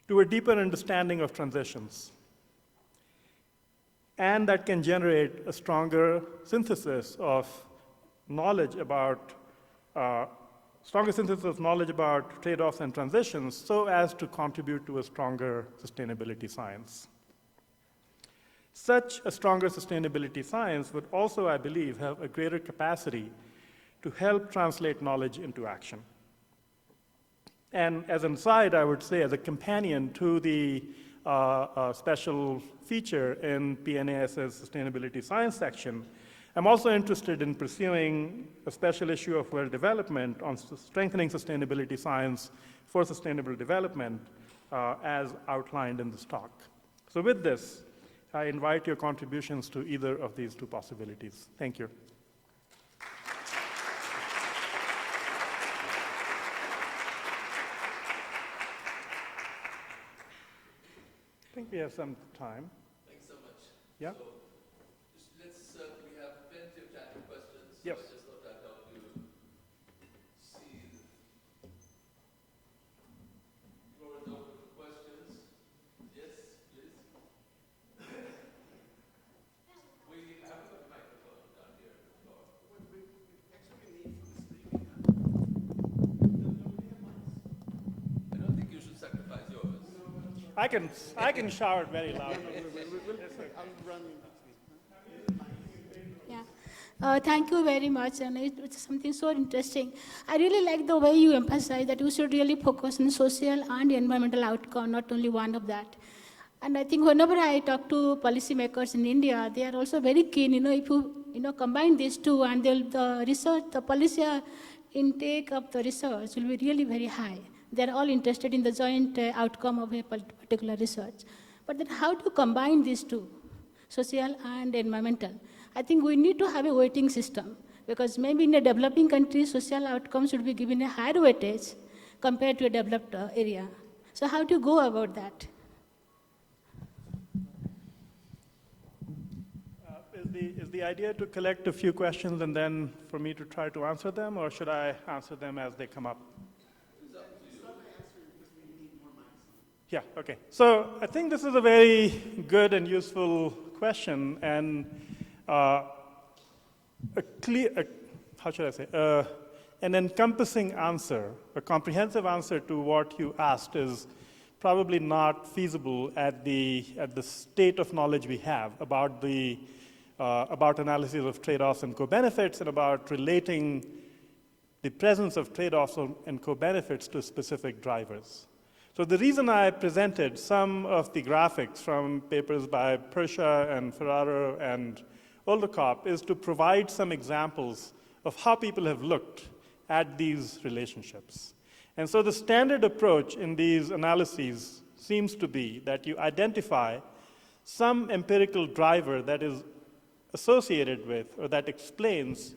to a deeper understanding of transitions, and that can generate a stronger synthesis of knowledge about trade-offs and transitions so as to contribute to a stronger sustainability science. Such a stronger sustainability science would also, I believe, have a greater capacity to help translate knowledge into action. And as an aside, I would say, as a companion to the special feature in PNAS's Sustainability Science section, I'm also interested in pursuing a special issue of World Development on strengthening sustainability science for sustainable development as outlined in this talk. So with this, I invite your contributions to either of these two possibilities. Thank you. I think we have some time. Thanks so much. Yeah? So we have plenty of time for questions. So Yes. I just thought I'd help you see. Floor is open for questions. Yes, please. We haven't got a microphone down here at the floor. I can shout very loud. Yeah. Thank you very much, and it's something so interesting. I really like the way you emphasize that you should really focus on social and environmental outcome, not only one of that. And I think whenever I talk to policymakers in India, they are also very keen, if you combine these two, and the research, the policy intake of the research will be really very high. They're all interested in the joint outcome of a particular research. But then how to combine these two, social and environmental? I think we need to have a weighting system, because maybe in a developing country, social outcomes should be given a higher weightage compared to a developed area. So how do you go about that? Is the idea to collect a few questions and then for me to try to answer them, or should I answer them as they come up? Yeah, okay. So I think this is a very good and useful question, and how should I say, an encompassing answer, a comprehensive answer to what you asked is probably not feasible at the state of knowledge we have about analysis of trade-offs and co-benefits, and about relating the presence of trade-offs and co-benefits to specific drivers. So the reason I presented some of the graphics from papers by Persha and Ferraro and Oldekop is to provide some examples of how people have looked at these relationships. And so the standard approach in these analyses seems to be that you identify some empirical driver that is associated with, or that explains,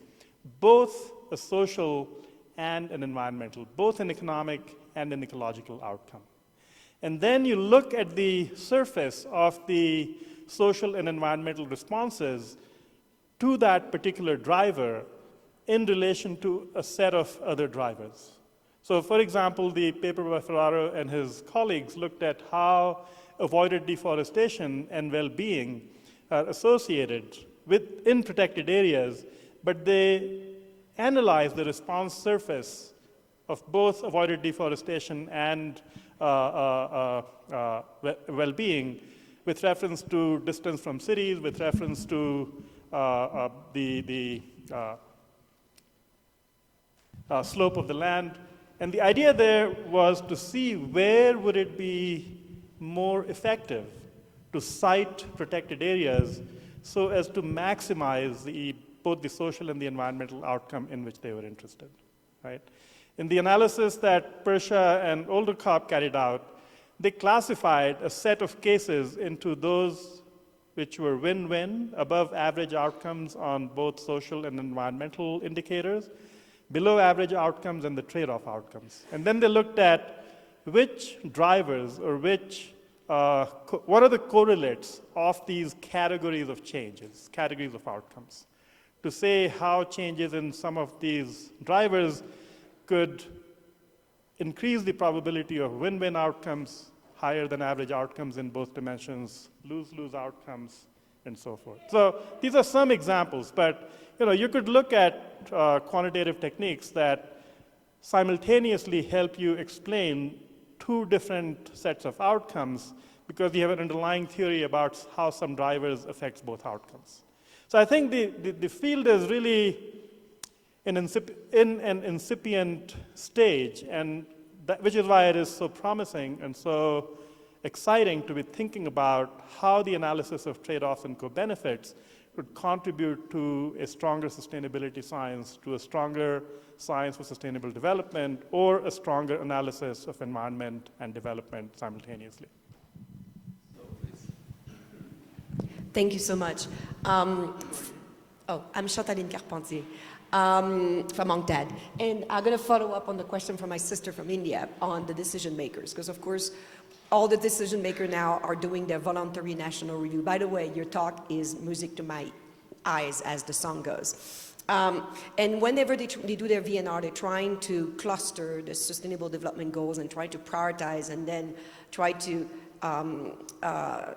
both a social and an environmental, both an economic and an ecological outcome. And then you look at the surface of the social and environmental responses to that particular driver in relation to a set of other drivers. So for example, the paper by Ferraro and his colleagues looked at how avoided deforestation and well-being are associated in protected areas, but they analyze the response surface of both avoided deforestation and well-being with reference to distance from cities, with reference to the slope of the land. And the idea there was to see where would it be more effective to site protected areas so as to maximize both the social and the environmental outcome in which they were interested, right? In the analysis that Persha and Oldekop carried out, they classified a set of cases into those which were win-win, above average outcomes on both social and environmental indicators, below average outcomes, and the trade-off outcomes. And then they looked at which drivers or what are the correlates of these categories of changes, categories of outcomes, to say how changes in some of these drivers could increase the probability of win-win outcomes, higher than average outcomes in both dimensions, lose-lose outcomes, and so forth. So these are some examples, but you could look at quantitative techniques that simultaneously help you explain two different sets of outcomes because you have an underlying theory about how some drivers affects both outcomes. So I think the field is really in an incipient stage, and which is why it is so promising and so exciting to be thinking about how the analysis of trade-offs and co-benefits could contribute to a stronger sustainability science, to a stronger science for sustainable development, or a stronger analysis of environment and development simultaneously. Thank you so much. I'm Chantaline Carpentier from UNCTAD. And I'm going to follow up on the question from my sister from India on the decision makers, because of course, all the decision makers now are doing their voluntary national review. By the way, your talk is music to my eyes, as the song goes. And whenever they do their VNR, they're trying to cluster the sustainable development goals and try to prioritize and then try to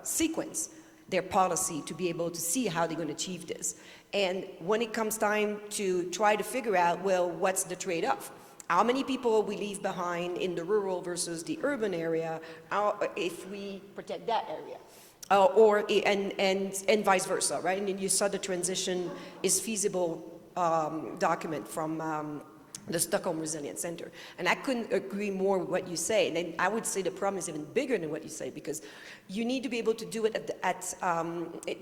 sequence their policy to be able to see how they're going to achieve this. And when it comes time to try to figure out, well, what's the trade-off? how many people we leave behind in the rural versus the urban area if we protect that area. And vice versa, right? And you saw the transition is feasible document from the Stockholm Resilience Center. And I couldn't agree more with what you say. And then I would say the problem is even bigger than what you say, because you need to be able to do it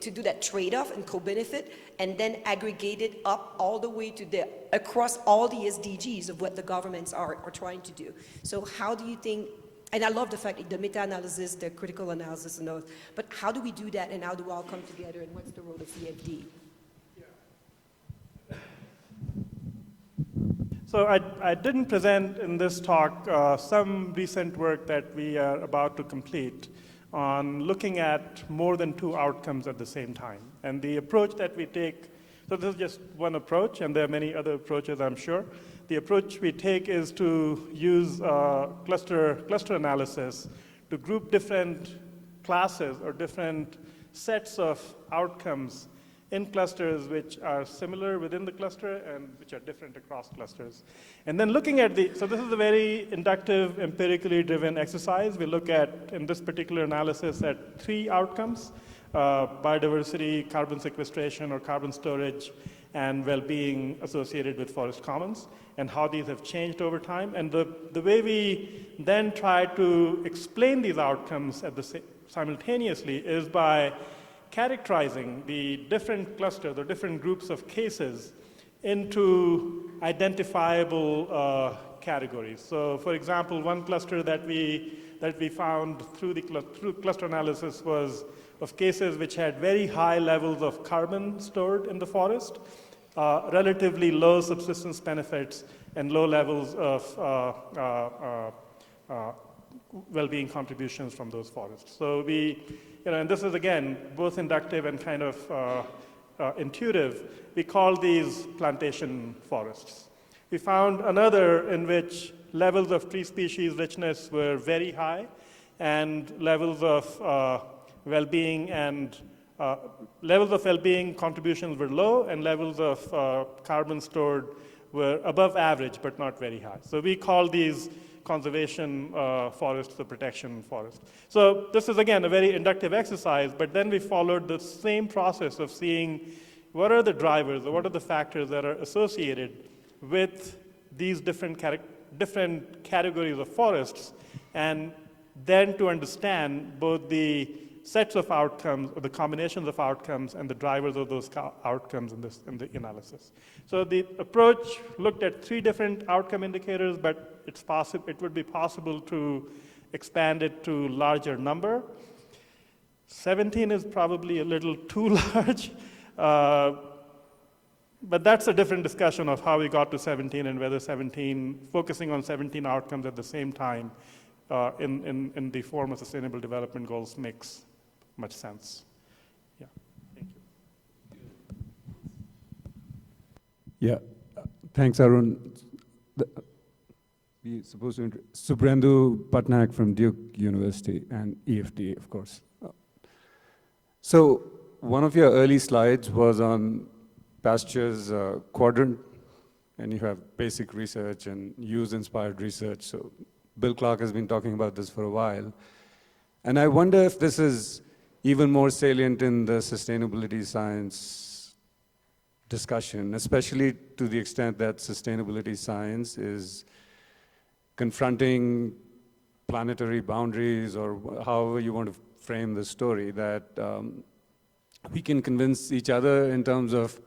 to do that trade-off and co-benefit, and then aggregate it up all the way to across all the SDGs of what the governments are trying to do. So how do you think, and I love the fact that the meta-analysis, the critical analysis and those, but how do we do that, and how do we all come together, and what's the role of EfD? So I didn't present in this talk some recent work that we are about to complete on looking at more than two outcomes at the same time. And the approach that we take, so this is just one approach, and there are many other approaches, I'm sure. The approach we take is to use cluster analysis to group different classes or different sets of outcomes in clusters which are similar within the cluster and which are different across clusters. And then looking at so this is a very inductive, empirically driven exercise. We look at, in this particular analysis, at 3 outcomes: biodiversity, carbon sequestration or carbon storage, and well-being associated with forest commons, and how these have changed over time. And the way we then try to explain these outcomes simultaneously is by characterizing the different clusters or different groups of cases into identifiable categories. So, for example, one cluster that we found through cluster analysis was of cases which had very high levels of carbon stored in the forest, relatively low subsistence benefits, and low levels of well-being contributions from those forests. So and this is again both inductive and kind of intuitive. We call these plantation forests. We found another in which levels of tree species richness were very high, and levels of well-being contributions were low, and levels of carbon stored were above average but not very high. So we call these conservation forests, the protection forest. So this is again a very inductive exercise, but then we followed the same process of seeing what are the drivers or what are the factors that are associated with these different categories of forests, and then to understand both the sets of outcomes or the combinations of outcomes and the drivers of those outcomes in the analysis. So the approach looked at 3 different outcome indicators, but it would be possible to expand it to larger number. 17 is probably a little too large, but that's a different discussion of how we got to 17 and whether focusing on 17 outcomes at the same time in the form of Sustainable Development Goals makes much sense. Yeah, thank you. Yeah, thanks, Arun. We're supposed to Subrendu Patnaik from Duke University and EfD, of course. So one of your early slides was on Pasture's quadrant, and you have basic research and use-inspired research. So Bill Clark has been talking about this for a while. And I wonder if this is even more salient in the sustainability science discussion, especially to the extent that sustainability science is confronting planetary boundaries, or however you want to frame the story, that we can convince each other in terms of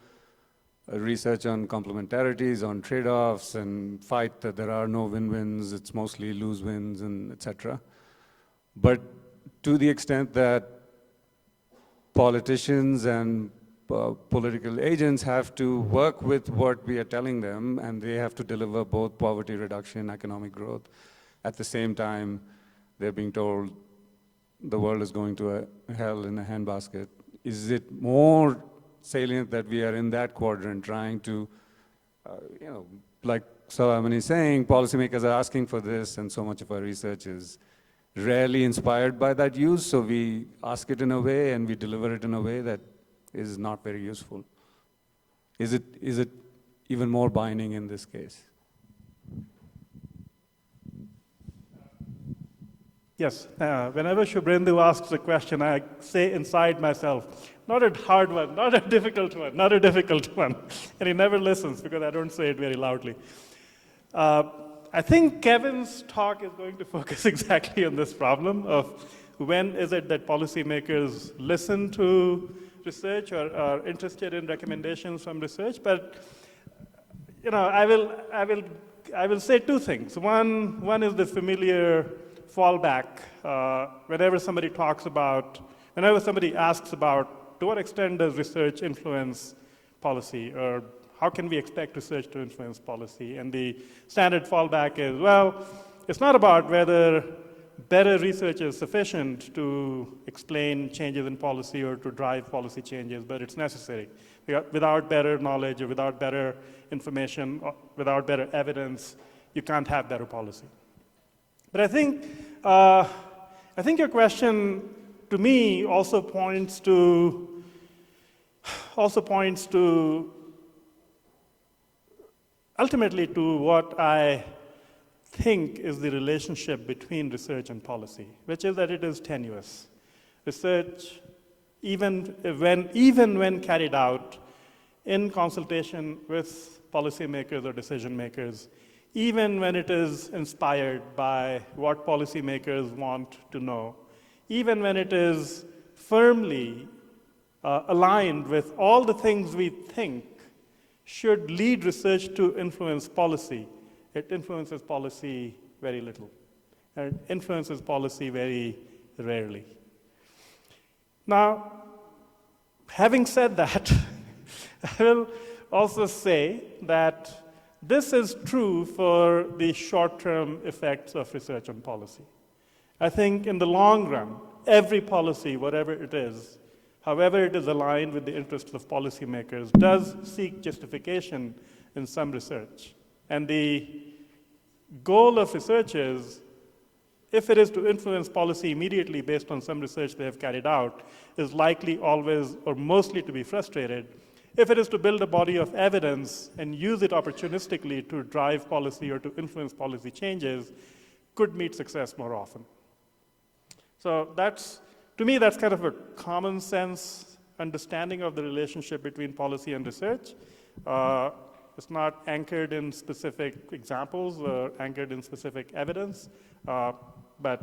research on complementarities, on trade-offs, and fight that there are no win-wins, it's mostly lose-wins, and etc. But to the extent that politicians and political agents have to work with what we are telling them, and they have to deliver both poverty reduction, economic growth. At the same time, they're being told the world is going to a hell in a handbasket. Is it more salient that we are in that quadrant trying to, like Salamani is saying, policymakers are asking for this, and so much of our research is rarely inspired by that use, so we ask it in a way and we deliver it in a way that is not very useful. Is it even more binding in this case? Yes, whenever Shubhendu asks a question, I say inside myself, not a hard one, not a difficult one, not a difficult one. And he never listens because I don't say it very loudly. I think Kevin's talk is going to focus exactly on this problem of when is it that policymakers listen to research or are interested in recommendations from research. But I will say two things. One is the familiar fallback. Whenever somebody asks about to what extent does research influence policy, or how can we expect research to influence policy? And the standard fallback is, well, it's not about whether better research is sufficient to explain changes in policy or to drive policy changes, but it's necessary. Without better knowledge or without better information, or without better evidence, you can't have better policy. But I think your question to me also points to ultimately to what I think is the relationship between research and policy, which is that it is tenuous. Research, even when carried out in consultation with policymakers or decision makers, even when it is inspired by what policymakers want to know, even when it is firmly aligned with all the things we think should lead research to influence policy, it influences policy very little. And it influences policy very rarely. Now, having said that, I will also say that this is true for the short-term effects of research on policy. I think in the long run, every policy, whatever it is, however it is aligned with the interests of policymakers, does seek justification in some research. And the goal of research is, if it is to influence policy immediately based on some research they have carried out, is likely always or mostly to be frustrated. If it is to build a body of evidence and use it opportunistically to drive policy or to influence policy changes, could meet success more often. So to me, that's kind of a common sense understanding of the relationship between policy and research. It's not anchored in specific examples or anchored in specific evidence, but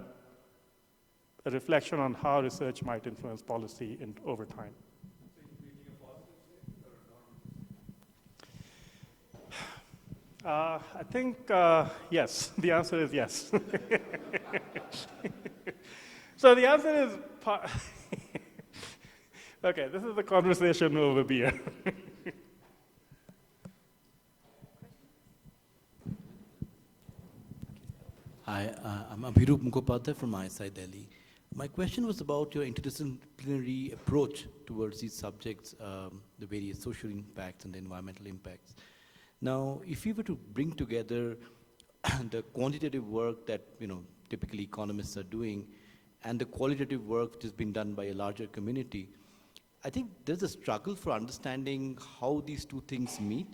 a reflection on how research might influence policy over time. I think, yes. The answer is yes. So the answer is, okay, this is a conversation over beer. Hi, I'm Abhirup Mukhopadhyay from ISI Delhi. My question was about your interdisciplinary approach towards these subjects, the various social impacts and the environmental impacts. Now, if you were to bring together the quantitative work that typically economists are doing and the qualitative work which has been done by a larger community, I think there's a struggle for understanding how these two things meet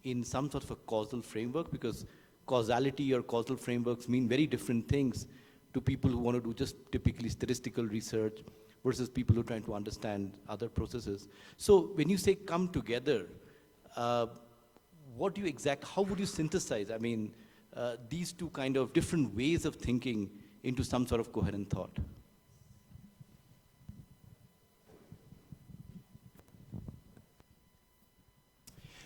in some sort of a causal framework, because causality or causal frameworks mean very different things to people who want to do just typically statistical research versus people who are trying to understand other processes. So when you say come together, how would you synthesize, these two kind of different ways of thinking into some sort of coherent thought?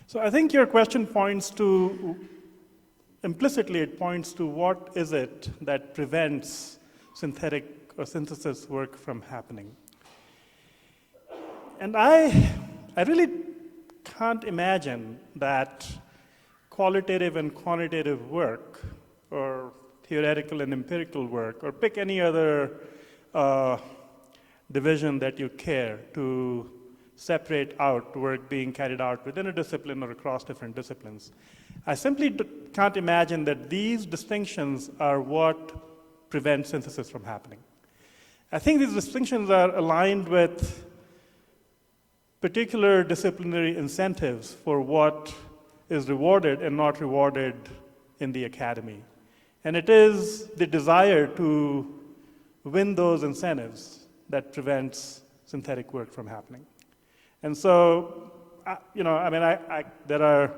So I think your question points to, implicitly it points to what is it that prevents synthetic or synthesis work from happening. And I really can't imagine that qualitative and quantitative work, or theoretical and empirical work, or pick any other division that you care to separate out work being carried out within a discipline or across different disciplines. I simply can't imagine that these distinctions are what prevent synthesis from happening. I think these distinctions are aligned with particular disciplinary incentives for what is rewarded and not rewarded in the academy. And it is the desire to win those incentives that prevents synthetic work from happening. And so, there are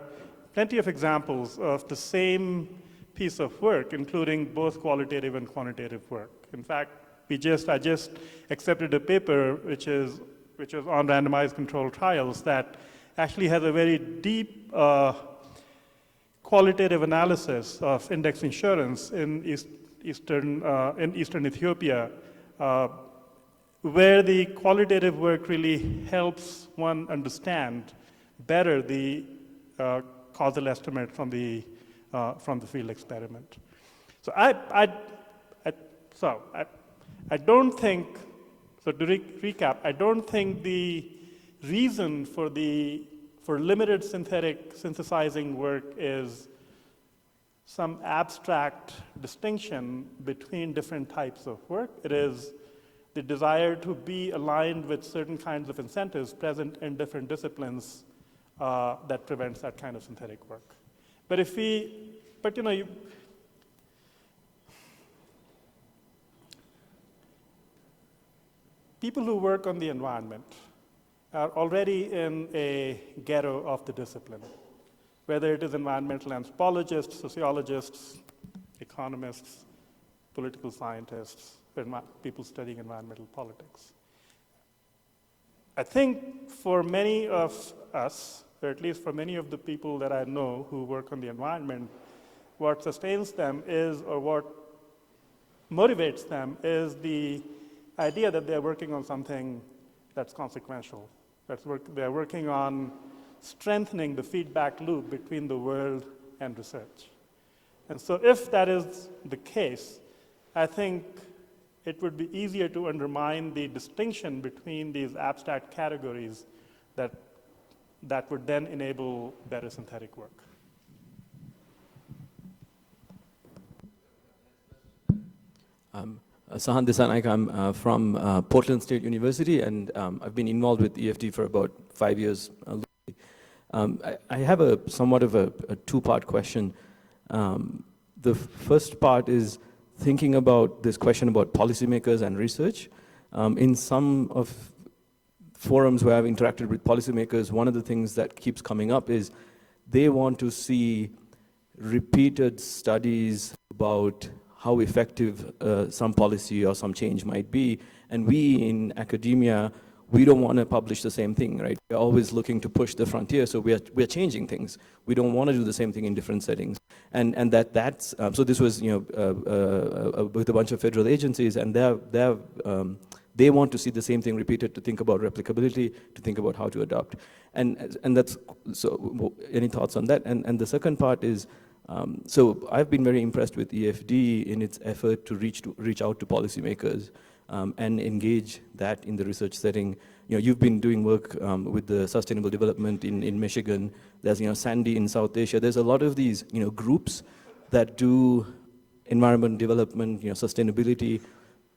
plenty of examples of the same piece of work, including both qualitative and quantitative work. In fact, I just accepted a paper which is on randomized controlled trials that actually has a very deep qualitative analysis of index insurance in eastern Ethiopia, where the qualitative work really helps one understand better the causal estimate from the field experiment. So I don't think, so to recap, I don't think the reason for limited synthetic synthesizing work is some abstract distinction between different types of work. It is the desire to be aligned with certain kinds of incentives present in different disciplines that prevents that kind of synthetic work. People who work on the environment are already in a ghetto of the discipline, whether it is environmental anthropologists, sociologists, economists, political scientists, people studying environmental politics. I think for many of us, or at least for many of the people that I know who work on the environment, what sustains them is, or what motivates them is the idea that they're working on something that's consequential. They're working on strengthening the feedback loop between the world and research. And so if that is the case, I think it would be easier to undermine the distinction between these abstract categories that would then enable better synthetic work. Sahan Desanaik, I'm from Portland State University, and I've been involved with EFD for about 5 years. I have somewhat of a two-part question. The first part is thinking about this question about policymakers and research. In some of forums where I've interacted with policymakers, one of the things that keeps coming up is they want to see repeated studies about how effective some policy or some change might be. And we in academia, we don't want to publish the same thing, right? We're always looking to push the frontier, so we're changing things. We don't want to do the same thing in different settings. And that's, so this was, with a bunch of federal agencies, and they want to see the same thing repeated, to think about replicability, to think about how to adopt. And that's, so any thoughts on that? And the second part is, so I've been very impressed with EFD in its effort to reach out to policymakers and engage that in the research setting. You've been doing work with the sustainable development in Michigan. There's Sandy in South Asia. There's a lot of these groups that do environment development, sustainability.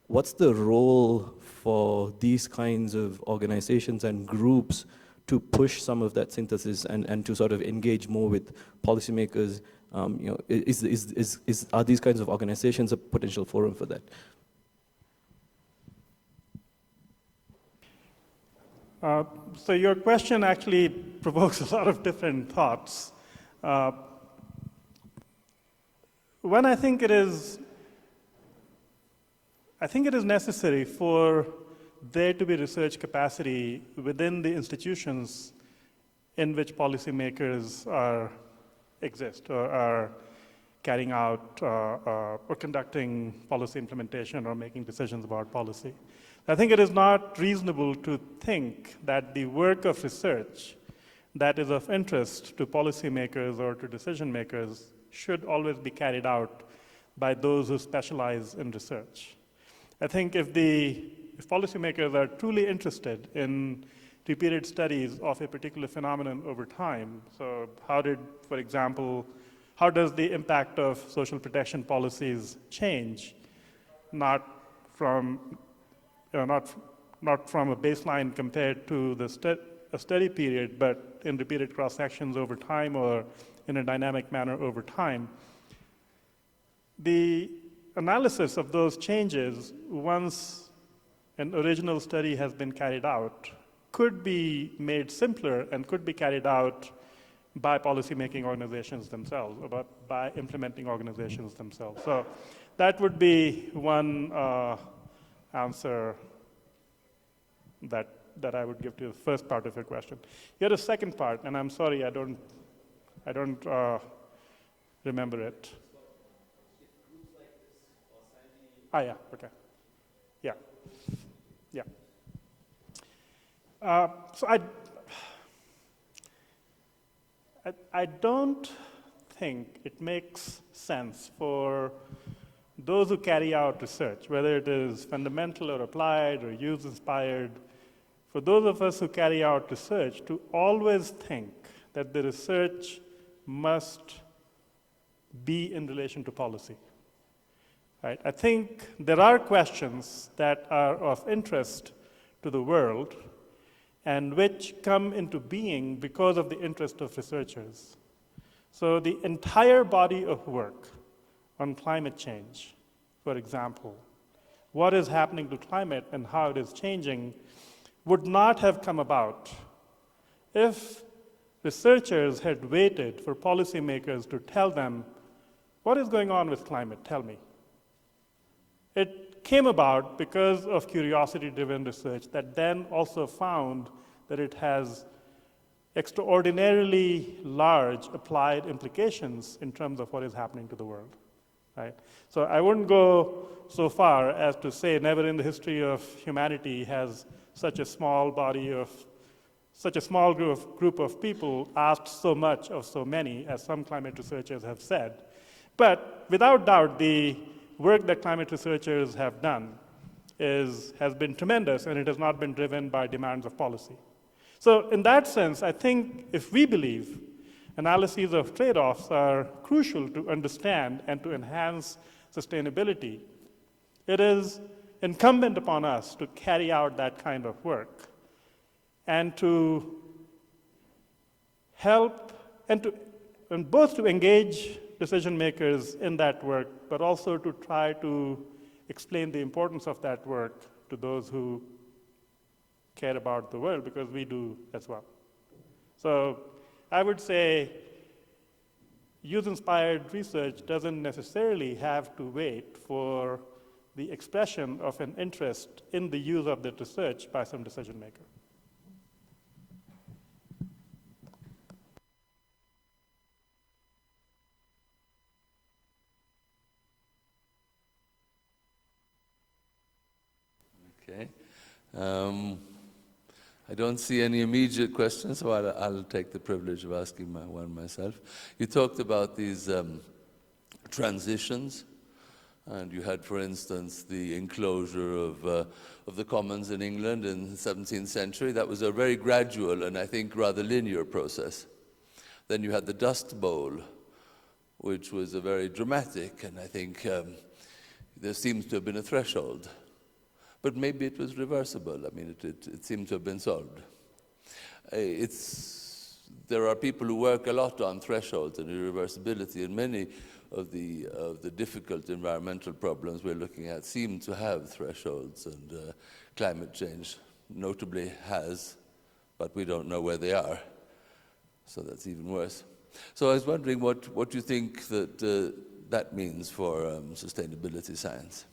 What's the role for these kinds of organizations and groups to push some of that synthesis and to sort of engage more with policymakers? Are these kinds of organizations a potential forum for that? So your question actually provokes a lot of different thoughts. One, I think it is necessary for there to be research capacity within the institutions in which policymakers exist or are carrying out or conducting policy implementation or making decisions about policy. I think it is not reasonable to think that the work of research that is of interest to policymakers or to decision makers should always be carried out by those who specialize in research. I think if policymakers are truly interested in repeated studies of a particular phenomenon over time, so for example, how does the impact of social protection policies change, not from a baseline compared to a study period, but in repeated cross-sections over time or in a dynamic manner over time. The analysis of those changes, once an original study has been carried out, could be made simpler and could be carried out by policymaking organizations themselves, or by implementing organizations themselves. So that would be one answer that I would give to the first part of your question. You had a second part, and I'm sorry, I don't remember it. Yeah, okay. Yeah. So I don't think it makes sense for those who carry out research, whether it is fundamental or applied or use-inspired, for those of us who carry out research to always think that the research must be in relation to policy. Right? I think there are questions that are of interest to the world and which come into being because of the interest of researchers. So the entire body of work on climate change, for example, what is happening to climate and how it is changing, would not have come about if researchers had waited for policymakers to tell them, what is going on with climate? Tell me. It came about because of curiosity-driven research that then also found that it has extraordinarily large applied implications in terms of what is happening to the world. Right? So I wouldn't go so far as to say never in the history of humanity has such a small group of people asked so much of so many, as some climate researchers have said. But without doubt, the work that climate researchers have done has been tremendous, and it has not been driven by demands of policy. So in that sense, I think if we believe analyses of trade-offs are crucial to understand and to enhance sustainability, it is incumbent upon us to carry out that kind of work and to help and both to engage decision makers in that work, but also to try to explain the importance of that work to those who care about the world, because we do as well. So I would say use-inspired research doesn't necessarily have to wait for the expression of an interest in the use of that research by some decision maker. Okay. I don't see any immediate questions, so I'll take the privilege of asking one myself. You talked about these transitions, and you had, for instance, the enclosure of the commons in England in the 17th century. That was a very gradual and I think rather linear process. Then you had the Dust Bowl, which was a very dramatic, and I think there seems to have been a threshold. But maybe it was reversible. I mean, it seemed to have been solved. There are people who work a lot on thresholds and irreversibility, and many of the difficult environmental problems we're looking at seem to have thresholds, and climate change notably has, but we don't know where they are. So that's even worse. So I was wondering what you think that means for sustainability science.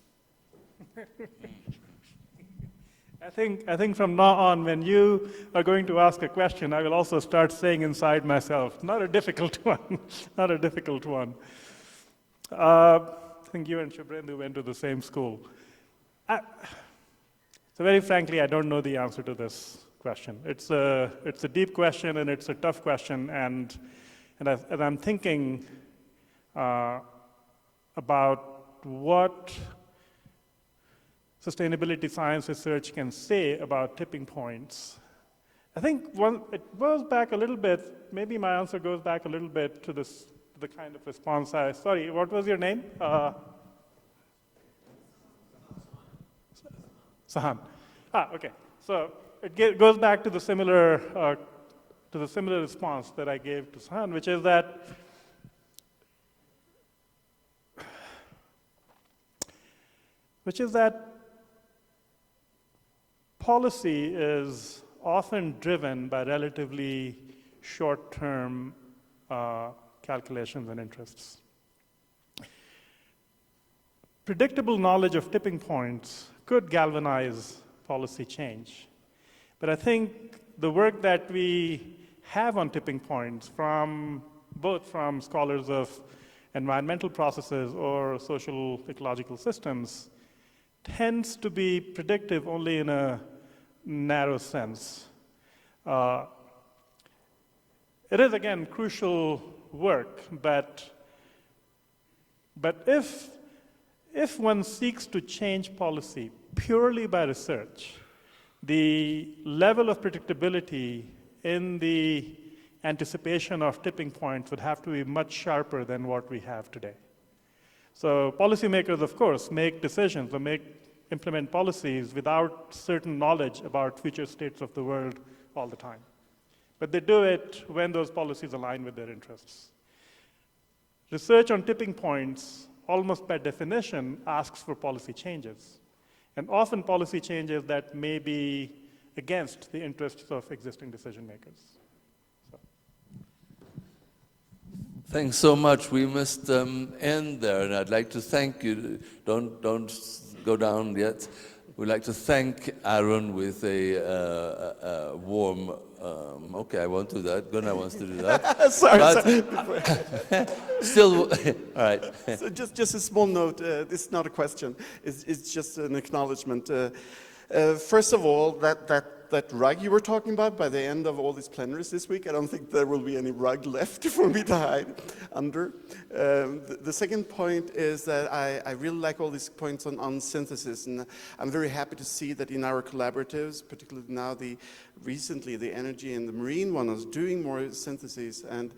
I think from now on, when you are going to ask a question, I will also start saying inside myself, not a difficult one, not a difficult one. I think you and Shubhendu went to the same school. So very frankly, I don't know the answer to this question. It's a deep question, and it's a tough question, and I'm thinking about what sustainability science research can say about tipping points. I think it goes back a little bit, maybe my answer goes back a little bit to the kind of response sorry, what was your name? Sahan. Okay. So it goes back to the similar response that I gave to Sahan, which is that which is that policy is often driven by relatively short-term calculations and interests. Predictable knowledge of tipping points could galvanize policy change. But I think the work that we have on tipping points, both from scholars of environmental processes or social ecological systems, tends to be predictive only in a narrow sense. It is, again, crucial work, but if one seeks to change policy purely by research, the level of predictability in the anticipation of tipping points would have to be much sharper than what we have today. So policymakers, of course, make decisions or implement policies without certain knowledge about future states of the world all the time. But they do it when those policies align with their interests. Research on tipping points, almost by definition, asks for policy changes, and often policy changes that may be against the interests of existing decision makers. Thanks so much. We must end there, and I'd like to thank you. Don't go down yet. We'd like to thank Aaron with a warm. Okay, I won't do that. Gunnar wants to do that. Sorry. Still, all right. So just a small note. This is not a question. It's just an acknowledgement. First of all, that rug you were talking about, by the end of all these plenaries this week, I don't think there will be any rug left for me to hide under. The second point is that I really like all these points on synthesis, and I'm very happy to see that in our collaboratives, particularly now recently the energy and the marine one is doing more syntheses. And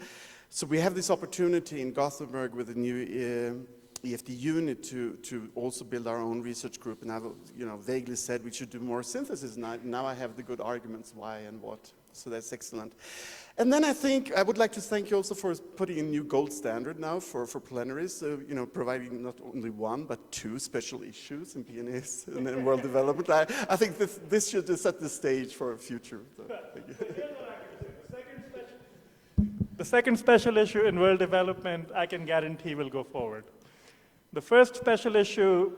so we have this opportunity in Gothenburg with the new EfD unit to also build our own research group, and I've vaguely said we should do more synthesis, and now I have the good arguments why and what, so that's excellent. And then I think I would like to thank you also for putting a new gold standard now for plenaries, so, providing not only one but two special issues in PNAS and then world development. I think this should set the stage for a future. So, thank you. The second special issue in world development, I can guarantee will go forward. The first special issue,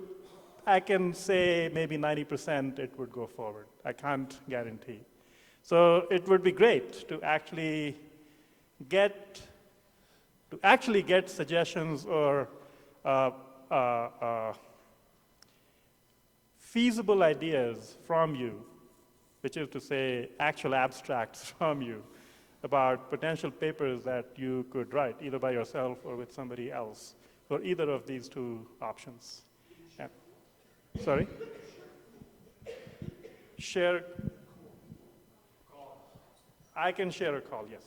I can say maybe 90% it would go forward. I can't guarantee. So it would be great to actually get suggestions or feasible ideas from you, which is to say actual abstracts from you about potential papers that you could write, either by yourself or with somebody else, for either of these two options. Yeah. Sorry? Share. I can share a call, yes.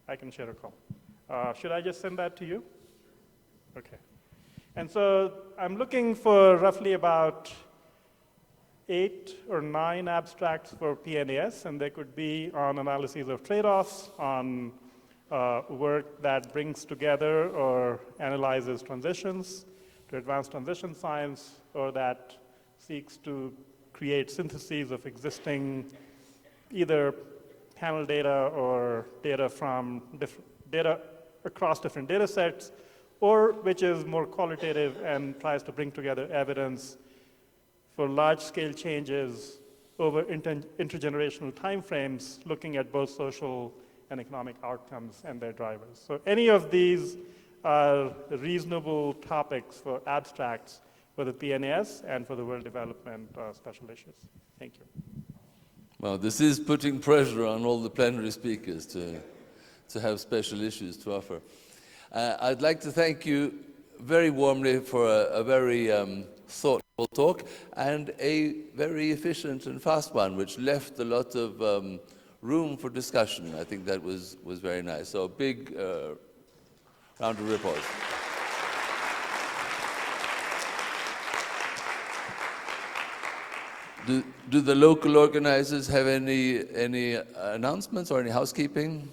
I can share a call. Should I just send that to you? Okay. And so I'm looking for roughly about 8 or 9 abstracts for PNAS, and they could be on analyses of trade-offs, on work that brings together or analyzes transitions to advanced transition science, or that seeks to create syntheses of existing either panel data or data from data across different data sets, or which is more qualitative and tries to bring together evidence for large-scale changes over intergenerational timeframes, looking at both social and economic outcomes and their drivers. So any of these are reasonable topics for abstracts for the PNAS and for the world development special issues. Thank you. Well, this is putting pressure on all the plenary speakers to have special issues to offer. I'd like to thank you very warmly for a very thoughtful talk and a very efficient and fast one, which left a lot of room for discussion. I think that was very nice. So a big round of applause. Do the local organizers have any announcements or any housekeeping?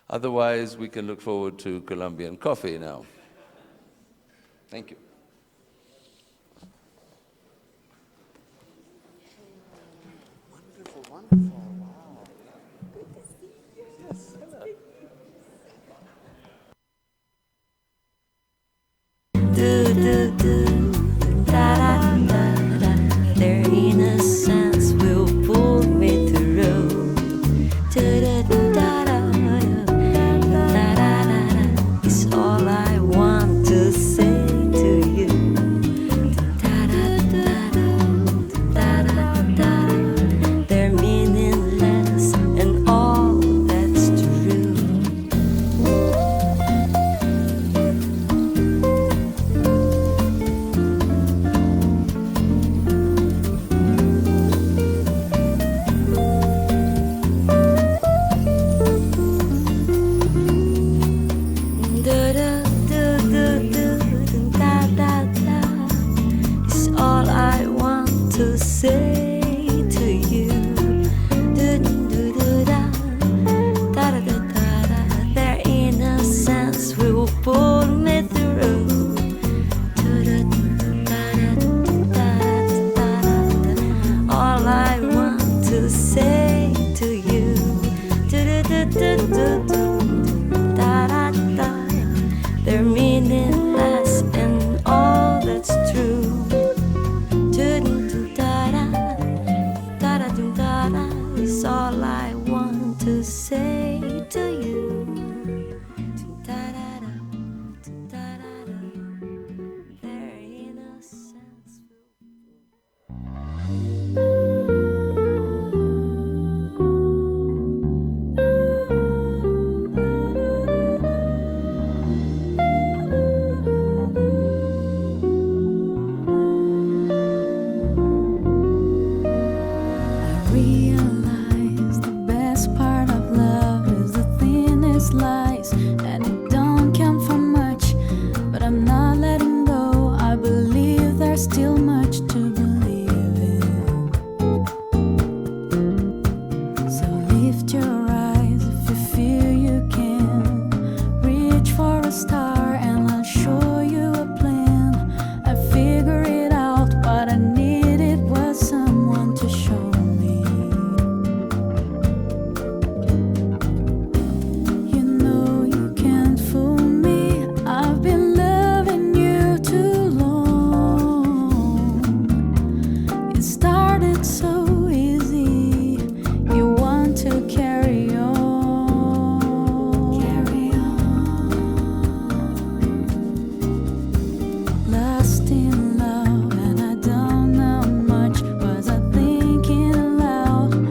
Otherwise, we can look forward to Colombian coffee now. Thank you. da da da da. Their innocence will pull me through. Da da da da da da da. It's all I want to say to you. Da da da da da da da. They're meaningless and all that's true. Da da da da da da da. It's all I want to say to you. Da da da da da da da da. Their innocence will pull me through. Da da da da da da. All I want to say to you. Da da da da da da da. They're meaningless and all that's true. Da-da-da-da-da-da is all I want to say to you. Da-da-da, da-da-da, their innocence. Realize the best part of love is the thinnest slice, and it don't count for much, but I'm not letting go. I believe there's still much